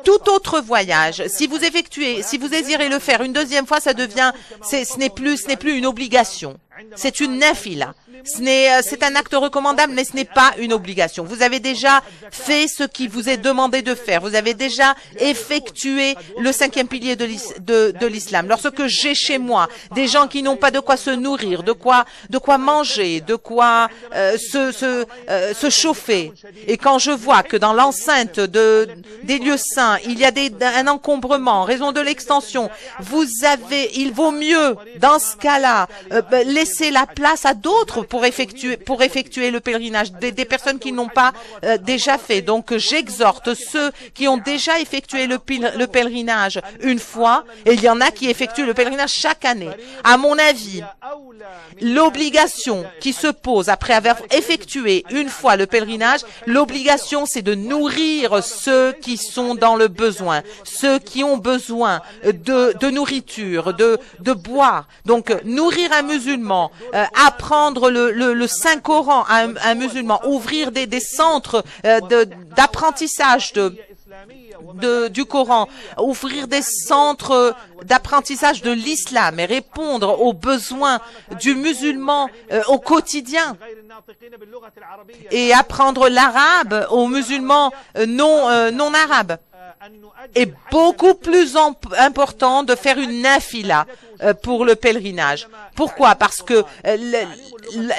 tout autre voyage, si vous désirez le faire une deuxième fois, ce n'est plus une obligation. C'est une nafila. C'est un acte recommandable, mais ce n'est pas une obligation. Vous avez déjà fait ce qui vous est demandé de faire. Vous avez déjà effectué le cinquième pilier de l'islam. Lorsque j'ai chez moi des gens qui n'ont pas de quoi se nourrir, de quoi manger, de quoi se chauffer, et quand je vois que dans l'enceinte des lieux saints, il y a un encombrement en raison de l'extension, il vaut mieux, dans ce cas-là, laisser la place à d'autres pour effectuer le pèlerinage, des personnes qui n'ont pas déjà fait. Donc j'exhorte ceux qui ont déjà effectué le pèlerinage une fois, et il y en a qui effectuent le pèlerinage chaque année. À mon avis, l'obligation qui se pose après avoir effectué une fois le pèlerinage, l'obligation c'est de nourrir ceux qui sont dans le besoin, ceux qui ont besoin de nourriture, de boire. Donc nourrir un musulman, apprendre le Saint-Coran à un musulman, ouvrir des centres d'apprentissage du Coran, ouvrir des centres d'apprentissage de l'islam et répondre aux besoins du musulman au quotidien, et apprendre l'arabe aux musulmans non arabes. Est beaucoup plus important de faire une nafila pour le pèlerinage. Pourquoi? Parce que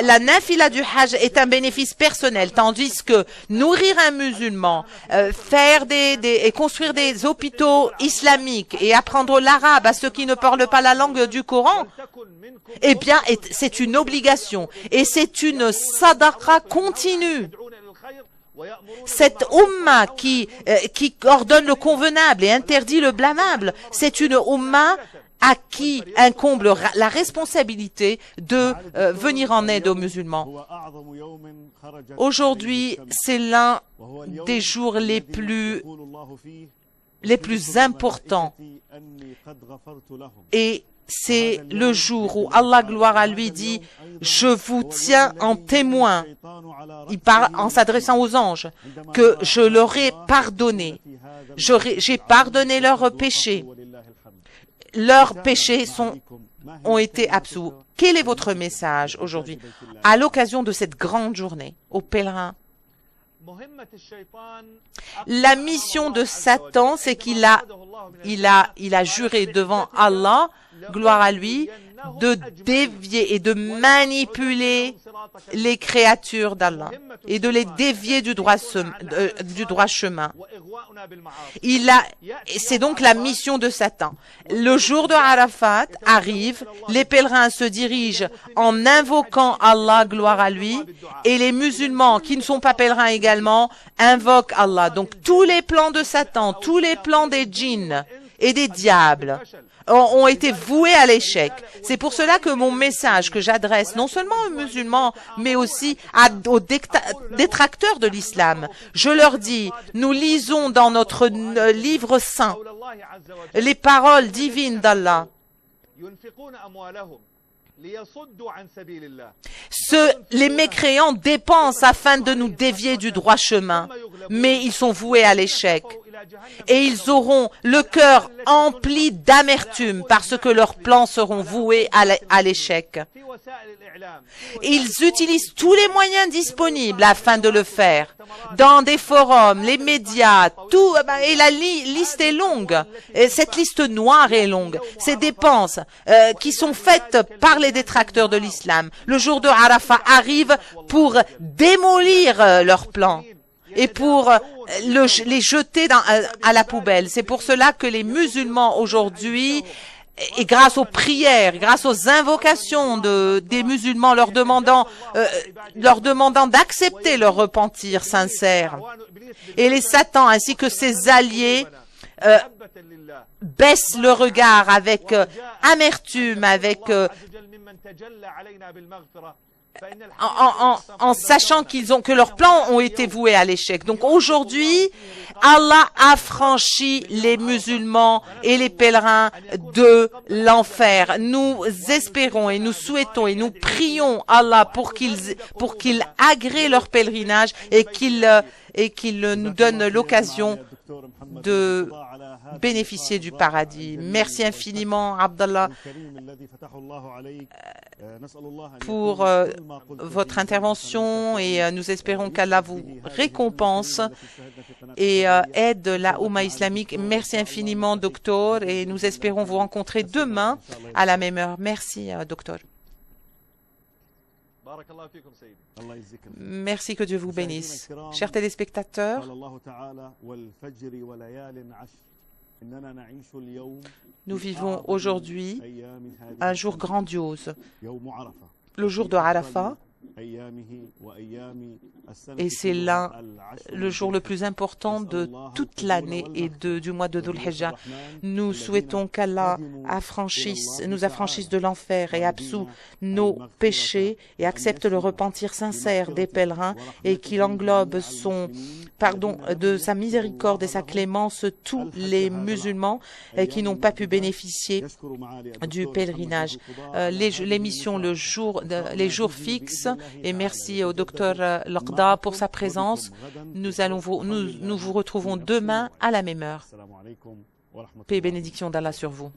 la nafila du hajj est un bénéfice personnel, tandis que nourrir un musulman, faire et construire des hôpitaux islamiques et apprendre l'arabe à ceux qui ne parlent pas la langue du Coran, eh bien, c'est une obligation et c'est une sadaqa continue. Cette umma qui ordonne le convenable et interdit le blâmable, c'est une umma à qui incombe la responsabilité de venir en aide aux musulmans. Aujourd'hui, c'est l'un des jours les plus importants, et c'est le jour où Allah, gloire à lui, dit « Je vous tiens en témoin », il parle en s'adressant aux anges, que je leur ai pardonné. J'ai pardonné leurs péchés. Leurs péchés ont été absous. Quel est votre message aujourd'hui, à l'occasion de cette grande journée, aux pèlerins? La mission de Satan, c'est qu'il a juré devant Allah, gloire à lui, de dévier et de manipuler les créatures d'Allah et de les dévier du droit chemin. C'est donc la mission de Satan. Le jour de Arafat arrive, les pèlerins se dirigent en invoquant Allah, gloire à lui, et les musulmans qui ne sont pas pèlerins également invoquent Allah. Donc tous les plans de Satan, tous les plans des djinns et des diables ont été voués à l'échec. C'est pour cela que mon message que j'adresse non seulement aux musulmans, mais aussi aux détracteurs de l'islam, je leur dis, nous lisons dans notre livre saint les paroles divines d'Allah. Les mécréants dépensent afin de nous dévier du droit chemin, mais ils sont voués à l'échec. Et ils auront le cœur empli d'amertume parce que leurs plans seront voués à l'échec. Ils utilisent tous les moyens disponibles afin de le faire. Dans des forums, les médias, tout, et la liste est longue. Et cette liste noire est longue. Ces dépenses qui sont faites par les détracteurs de l'islam. Le jour de Arafat arrive pour démolir leurs plans et pour les jeter à la poubelle. C'est pour cela que les musulmans aujourd'hui, et grâce aux prières, grâce aux invocations des musulmans leur demandant d'accepter leur repentir sincère, et les satans ainsi que ses alliés baissent le regard avec amertume, avec en sachant que leurs plans ont été voués à l'échec. Donc aujourd'hui, Allah a franchi les musulmans et les pèlerins de l'enfer. Nous espérons et nous souhaitons et nous prions Allah pour qu'il agrée leur pèlerinage et qu'il nous donne l'occasion de bénéficier du paradis. Merci infiniment, Abdallah, pour votre intervention et nous espérons qu'Allah vous récompense et aide la Oumma islamique. Merci infiniment, docteur, et nous espérons vous rencontrer demain à la même heure. Merci, docteur. Merci, que Dieu vous bénisse. Chers téléspectateurs, nous vivons aujourd'hui un jour grandiose, le jour de Arafat, et c'est le jour le plus important de toute l'année et du mois de Dhul Hijjah. Nous souhaitons qu'Allah nous affranchisse de l'enfer et absout nos péchés et accepte le repentir sincère des pèlerins et qu'il englobe de sa miséricorde et sa clémence tous les musulmans qui n'ont pas pu bénéficier du pèlerinage. L'émission les jours fixes, et merci au docteur Laqda pour sa présence. Nous vous retrouvons demain à la même heure. Paix et bénédiction d'Allah sur vous.